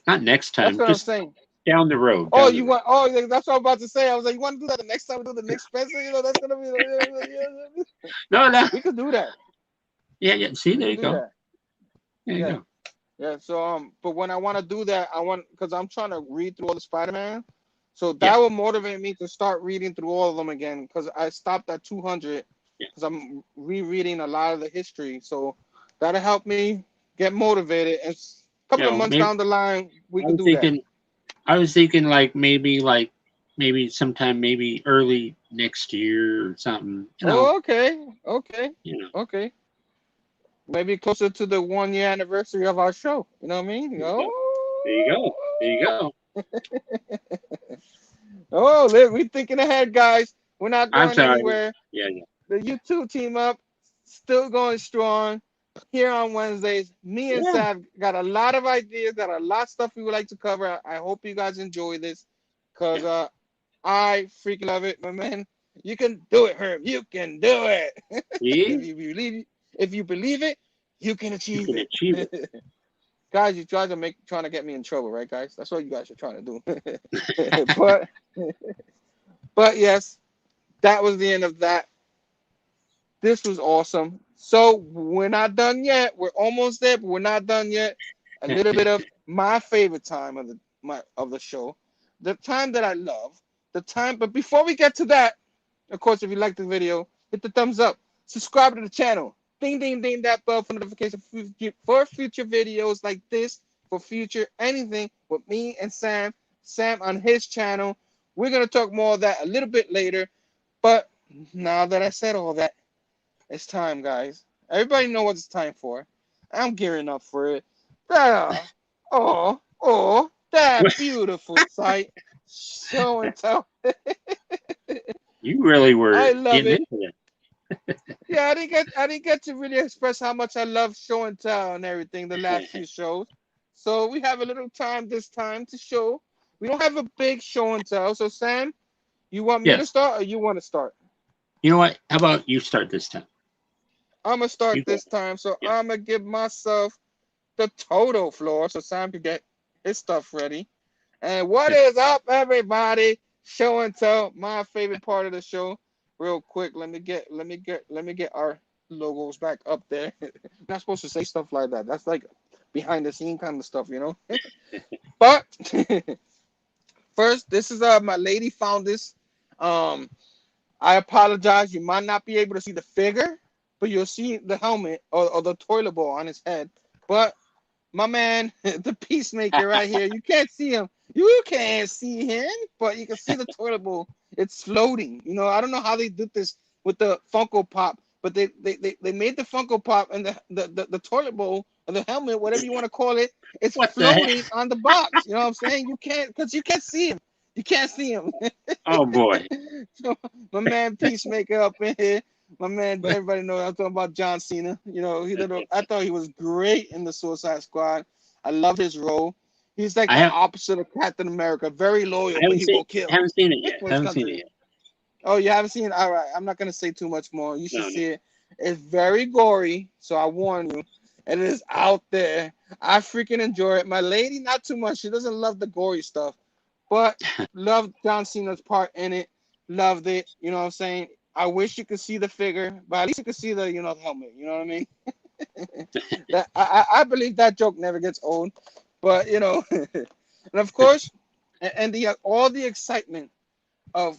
Not next That's time. what I'm Just saying. down the road. Oh, Down the you road. want? Oh, yeah, that's what I'm about to say. I was like, you want to do that the next time we do the Nick Spencer? You know, that's gonna be. No. We could do that. Yeah. See, We there could you do go. that. There you Yeah. go. Yeah. So but when I want to do that, because I'm trying to read through all the Spider-Man, so that Yeah. will motivate me to start reading through all of them again. Because I stopped at 200 Yeah. because I'm rereading a lot of the history. So that'll help me get motivated. And a couple of months Maybe down the line, we I could was do that. thinking. I was thinking maybe sometime maybe early next year or something. Oh, okay. You know. Okay. Maybe closer to the 1 year anniversary of our show. You know what I mean? There you go. There you Oh, go. There you go. oh, look, we thinking ahead, guys. We're not I'm going sorry. anywhere. Yeah. The YouTube team up, still going strong here on Wednesdays. Me and Yeah. Sav got a lot of ideas, got a lot of stuff we would like to cover. I hope you guys enjoy this because I freaking love it, my man. You can do it, Herm. You can do it. See? If you believe it, you can You achieve can it. achieve it. Guys, you trying to get me in trouble, right, guys? That's what you guys are trying to do. but yes, that was the end of that. This was awesome. So we're not done yet. We're almost there, but we're not done yet. A little bit of my favorite time of the show, the time that I love, the time. But before we get to that, of course, if you like the video, hit the thumbs up, subscribe to the channel, ding ding ding that bell for notifications for future videos like this, for future anything with me and Sam. Sam on his channel. We're gonna talk more of that a little bit later. But now that I said all that, it's time, guys. Everybody know what it's time for. I'm gearing up for it. That, that beautiful sight. Show and tell. You really were I love getting it. into it. Yeah, I didn't get to really express how much I love show and tell and everything the last few shows. So we have a little time this time to show. We don't have a big show and tell. So Sam, you want me to Yes. start or you want to start? You know what? How about you start this time? I'm gonna start You go. this time. So Yeah. I'm gonna give myself the total floor so Sam can get his stuff ready. And what is up, everybody? Show and tell, my favorite part of the show. Real quick, let me get our logos back up there. I'm not supposed to say stuff like that. That's like behind the scene kind of stuff, you know. But first, this is my lady found this. I apologize. You might not be able to see the figure, but you'll see the helmet or the toilet bowl on his head. But my man, the Peacemaker right here, you can't see him. You can't see him, but you can see the toilet bowl. It's floating. You know, I don't know how they did this with the Funko Pop, but they made the Funko Pop and the toilet bowl or the helmet, whatever you want to call it, it's What the heck? floating on the box. You know what I'm saying? You can't see him. You can't see him. Oh boy. So, my man Peacemaker up in here. My man, everybody knows I'm talking about John Cena. You know, I thought he was great in the Suicide Squad. I love his role. He's like the opposite of Captain America, very loyal, but he will kill. Haven't seen it yet. for his Haven't seen country. it yet. Oh, you haven't seen it? All right. I'm not gonna say too much more. You should No, no. see it. It's very gory, so I warn you. It is out there. I freaking enjoy it. My lady, not too much. She doesn't love the gory stuff, but loved John Cena's part in it. Loved it. You know what I'm saying? I wish you could see the figure, but at least you could see the the helmet. You know what I mean? That I believe that joke never gets old. But and of course, and the all the excitement of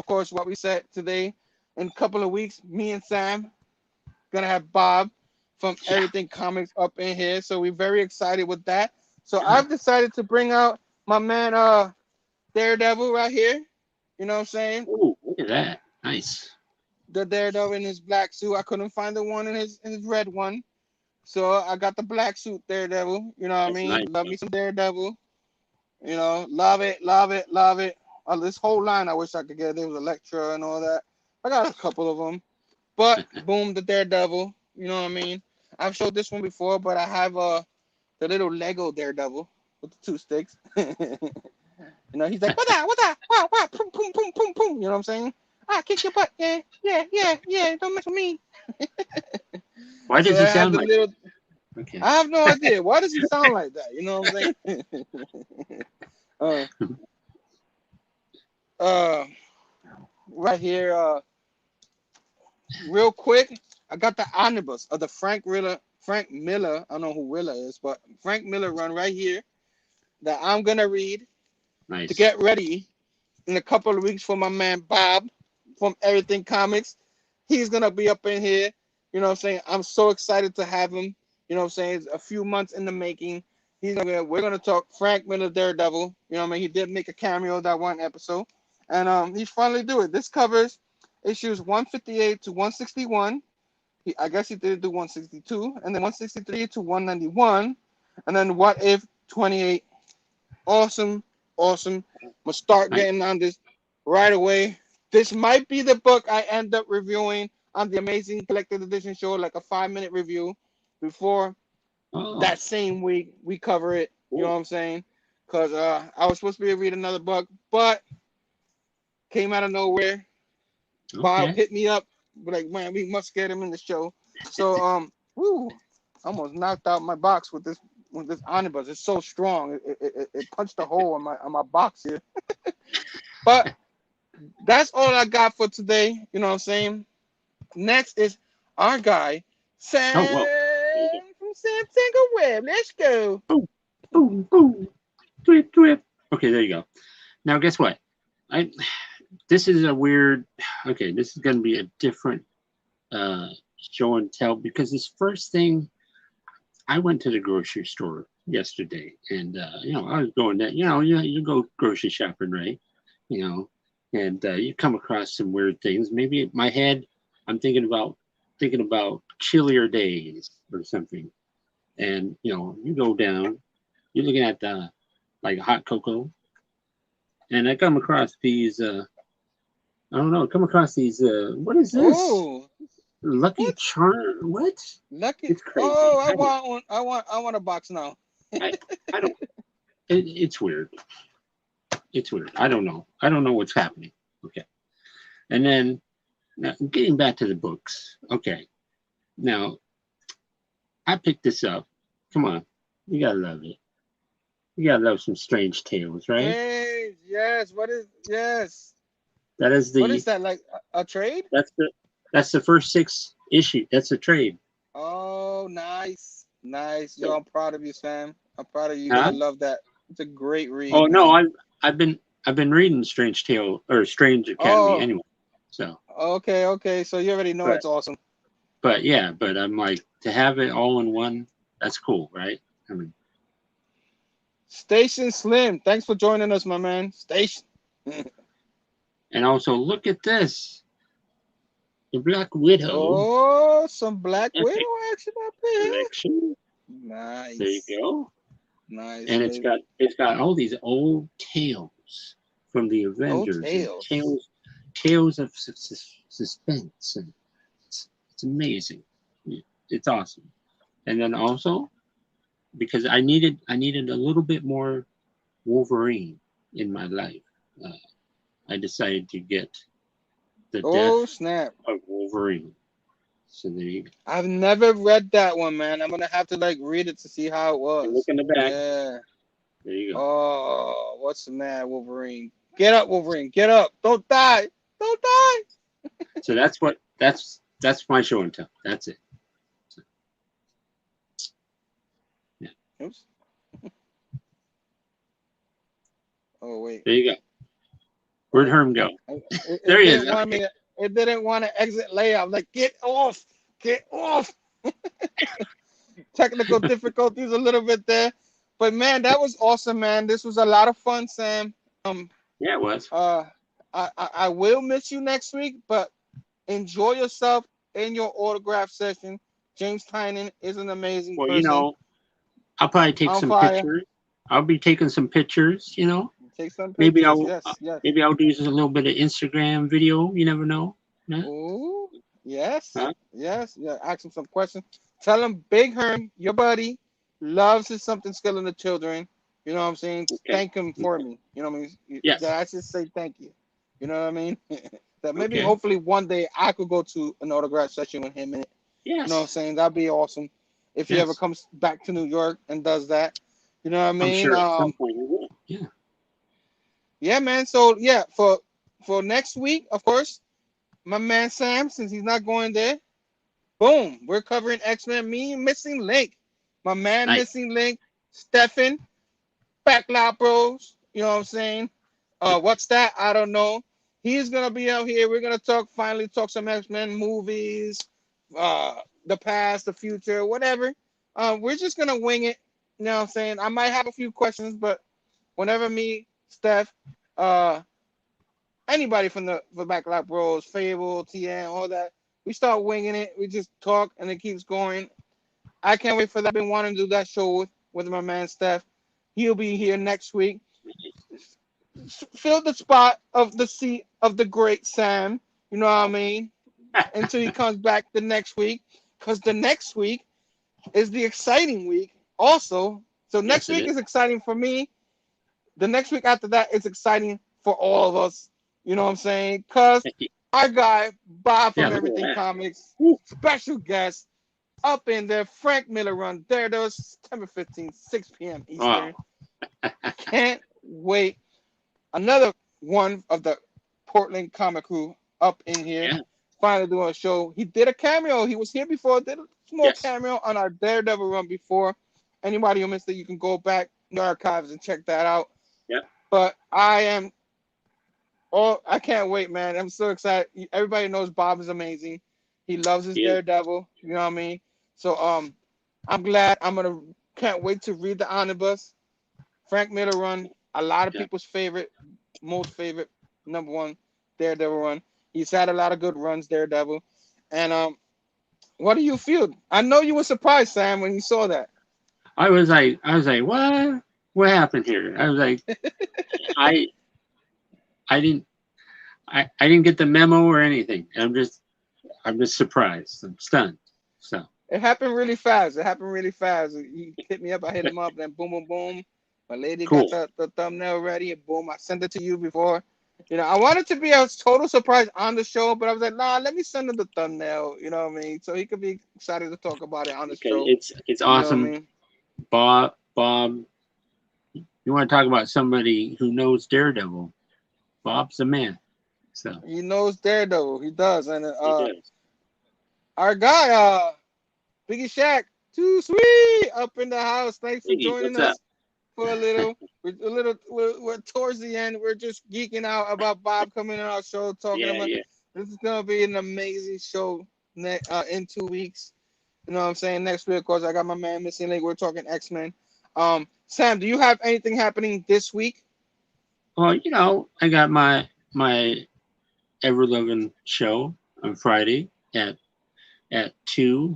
course, what we said today. In a couple of weeks, me and Sam gonna have Bob from Yeah. Everything Comics up in here, so we're very excited with that. So I've decided to bring out my man Daredevil right here. You know what I'm saying? Oh, look at that. Nice. The Daredevil in his black suit. I couldn't find the one in his red one, so I got the black suit Daredevil. You know what I That's nice. mean? Love me some Daredevil. Love it, love it, love it. This whole line I wish I could get. There was Electra and all that. I got a couple of them. But boom, the Daredevil. You know what I mean? I've showed this one before, but I have the little Lego Daredevil with the two sticks. He's like, what that? What that? Wow, wow, boom, boom, boom, boom, boom. You know what I'm saying? I kick your butt. Yeah, yeah, yeah, yeah. Don't mess with me. Why So does I he have sound the like little. that? Okay. I have no idea. Why does he sound like that? You know what I'm saying? Right here, real quick, I got the omnibus of the Frank Miller. I don't know who Willa is, but Frank Miller run right here that I'm gonna read to Nice. get ready in a couple of weeks for my man Bob from Everything Comics. He's gonna be up in here. You know what I'm saying? I'm so excited to have him. You know what I'm saying? It's a few months in the making. We're gonna talk Frank Miller Daredevil. You know what I mean? He did make a cameo that one episode. And he's finally do it. This covers issues 158 to 161. I guess he did do 162, and then 163 to 191, and then What If 28. Awesome, awesome. I'm gonna start Nice. getting on this right away. This might be the book I end up reviewing on the Amazing Collected Edition show, like a 5-minute review before Oh, that same week we cover it. You know what I'm saying? Because I was supposed to be reading another book, but came out of nowhere. Bob okay. hit me up, but like, man, we must get him in the show. So woo, almost knocked out my box with this omnibus. It's so strong. It punched a hole on my box here. But that's all I got for today. You know what I'm saying? Next is our guy, Oh, Sam whoa. from Sam Tango Web. Let's go. Boom, boom, boom. Twip, twip. Okay, there you go. Now, guess what? This is a weird. Okay, this is going to be a different show and tell because this first thing, I went to the grocery store yesterday, and I was going there. You go grocery shopping, right? And you come across some weird things. Maybe in my head, I'm thinking about chillier days or something. And you go down, you're looking at the like hot cocoa, and I come across these. I don't know. Come across these. What is this? Oh, Lucky what? Charm? What? Lucky. It's crazy. Oh, I want one. I want a box now. I don't. It's weird. It's weird. I don't know. I don't know what's happening. Okay. And then now, getting back to the books. Okay. Now, I picked this up. Come on. You gotta love it. You gotta love some Strange Tales, right? Hey, yes. Yes? That is What is that, like a trade? That's the first 6 issue. That's a trade. Oh, nice. Nice. Yo, So, I'm proud of you, Sam. I'm proud of you. huh? I love that. It's a great read, Oh no, man. I've been reading Strange Tale or Strange Academy Oh, anyway. So, okay. So you already know but it's awesome. yeah, but I'm like to have it all in one. That's cool, right? I mean, Station Slim, thanks for joining us, my man. Station. and also look at this, the Black Widow Oh, some Black Widow Epic action up here. Collection. There you Nice. go. Nice, And baby. it's got all these old tales from the Old Avengers and tales. tales of suspense, and it's amazing. It's awesome. And then also because I needed a little bit more Wolverine in my life, I decided to get The Oh Death snap! of Wolverine. So there you go. I've never read that one, man. I'm gonna have to like read it to see how it And look was. in the back. Yeah. There you go. Oh, what's the matter, Wolverine? Get up, Wolverine. Get up. Don't die. Don't die. So that's my show and tell. That's it. So, yeah. Oops. Oh wait. There you go. Where'd Herm go? There he is. It didn't want to exit layout. I'm like, get off. Get off. Technical difficulties a little bit there. But man, that was awesome, man. This was a lot of fun, Sam. Yeah, it was. I will miss you next week, but enjoy yourself in your autograph session. James Tynan is an amazing Well, person. you know, I'll probably take On some fire. pictures. I'll be taking some pictures, you know. Take some pictures. Maybe I'll yes. maybe I'll do just a little bit of Instagram video. You never know. Yeah. Ooh, yes. Huh? Yes. Yeah. Ask him some questions. Tell him Big Herm, your buddy, loves his something skill in the children. You know what I'm saying? Okay. Thank him for me. You know what I mean? Yes. That I should say thank you. You know what I mean? That maybe Okay. hopefully one day I could go to an autograph session with him in it. Yes. You know what I'm saying? That'd be awesome. If he Yes. ever comes back to New York and does that. You know what I mean? I'm sure at some point he will. Yeah. Yeah, man. So yeah, for next week, of course, my man Sam, since he's not going there, boom, we're covering X-Men. Me, Missing Link, my man, Nice. Missing Link, Stefan, Backlot Bros. You know what I'm saying? What's that? I don't know. He's gonna be out here. We're gonna finally talk some X-Men movies, the past, the future, whatever. We're just gonna wing it. You know what I'm saying? I might have a few questions, but whenever me, Steph, anybody from the Backlot Bros, Phable, TN, all that, we start winging it. We just talk and it keeps going. I can't wait for that. I've been wanting to do that show with my man Steph. He'll be here next week. Fill the spot of the seat of the great Sam. You know what I mean? Until he comes back the next week. Because the next week is the exciting week also. So next week is exciting for me. The next week after that is exciting for all of us. You know what I'm saying? Because our guy, Bob from Everything Comics, special guest, up in there, Frank Miller Run, Daredevil, September 15th, 6 p.m. Eastern. Wow. Can't wait. Another one of the Portland comic crew up in here. Yeah. Finally doing a show. He did a cameo. He was here before, did a small cameo on our Daredevil run before. Anybody who missed it, you can go back in the archives and check that out. Yeah. But I can't wait, man. I'm so excited. Everybody knows Bob is amazing. He loves his Daredevil. You know what I mean? So I'm glad. Can't wait to read the omnibus. Frank Miller run. A lot of people's favorite, most favorite, number one Daredevil run. He's had a lot of good runs, Daredevil. And what do you feel? I know you were surprised, Sam, when you saw that. I was like, what? What happened here? I was like, I didn't get the memo or anything. I'm just surprised. I'm stunned. So it happened really fast. He hit me up. I hit him up. Then boom, boom, boom. My lady got the thumbnail ready, and boom, I sent it to you before. You know, I wanted to be a total surprise on the show, but I was like, nah, let me send him the thumbnail. You know what I mean? So he could be excited to talk about it on the show. It's awesome. You know what I mean? Bob, you want to talk about somebody who knows Daredevil? Bob's the man. So he knows Daredevil. He does, and he does. Our guy, Biggie Shaq, too sweet, up in the house. Thanks for joining us. For a little, we're towards the end. We're just geeking out about Bob coming on our show, talking about this is gonna be an amazing show in 2 weeks. You know what I'm saying? Next week, of course, I got my man Missing Link. We're talking X-Men. Sam, do you have anything happening this week? Well, you know, I got my ever loving show on Friday at 2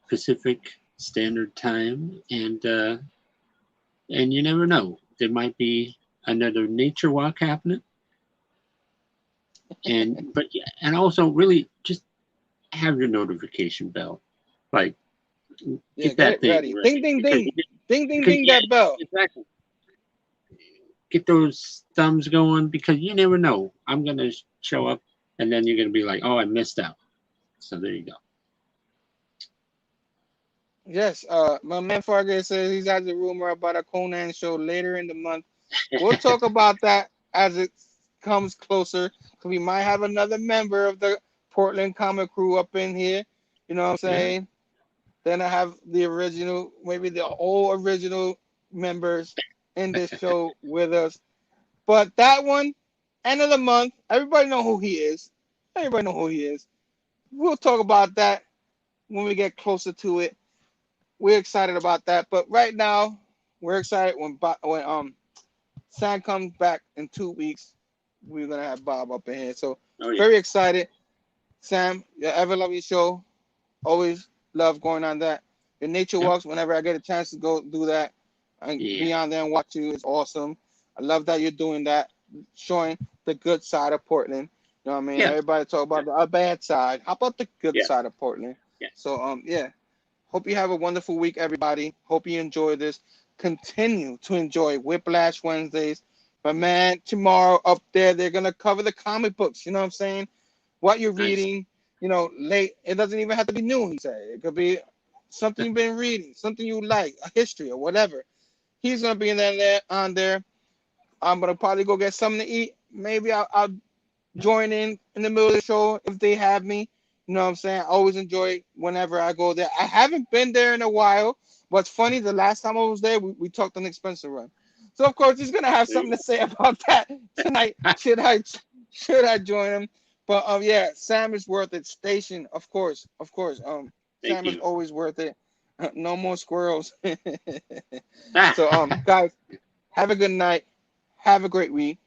Pacific Standard Time, and you never know. There might be another nature walk happening. And also really just have your notification bell. Like get that thing ready. Ding ding ding. Ding ding ding that bell. Exactly. Get those thumbs going because you never know. I'm gonna show up and then you're gonna be like, oh, I missed out. So there you go. Yes, my man Fargo says he's has a rumor about a Conan show later in the month. We'll talk about that as it comes closer. We might have another member of the Portland comic crew up in here. You know what I'm saying? Then I have the original, maybe the old original members in this show with us. But that one, end of the month, everybody know who he is. Everybody know who he is. We'll talk about that when we get closer to it. We're excited about that. But right now, we're excited when Sam comes back in 2 weeks. We're gonna have Bob up in here. So very excited. Sam, your ever lovely show. Always love going on that. Your nature walks, whenever I get a chance to go do that and be on there and watch you, it's awesome. I love that you're doing that, showing the good side of Portland. You know what I mean? Yeah. Everybody talk about the bad side. How about the good side of Portland? Yeah. So yeah. Hope you have a wonderful week, everybody. Hope you enjoy this. Continue to enjoy Whiplash Wednesdays. But man, tomorrow up there, they're gonna cover the comic books. You know what I'm saying? What you're reading, you know, late. It doesn't even have to be new, he said. It could be something you've been reading, something you like, a history or whatever. He's gonna be in there on there. I'm gonna probably go get something to eat. Maybe I'll join in the middle of the show if they have me. You know what I'm saying? I always enjoy whenever I go there. I haven't been there in a while. What's funny, the last time I was there, we talked on Expensive Run. So of course he's gonna have something to say about that tonight. Should I join him? But yeah, Sam is worth it. Station, of course. Sam is always worth it. No more squirrels. So guys, have a good night. Have a great week.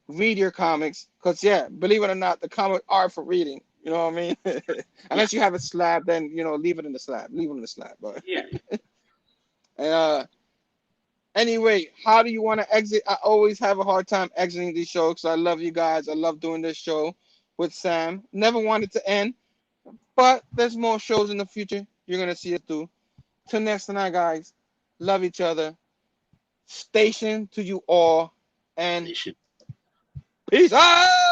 Read your comics, because yeah, believe it or not, the comics are for reading. You know what I mean? Unless you have a slab, then you know, leave it in the slab. Leave it in the slab. But and anyway, how do you want to exit? I always have a hard time exiting these shows because I love you guys. I love doing this show with Sam. Never wanted to end, but there's more shows in the future you're gonna see us do. Till next tonight, guys. Love each other. Station to you all, and peace out.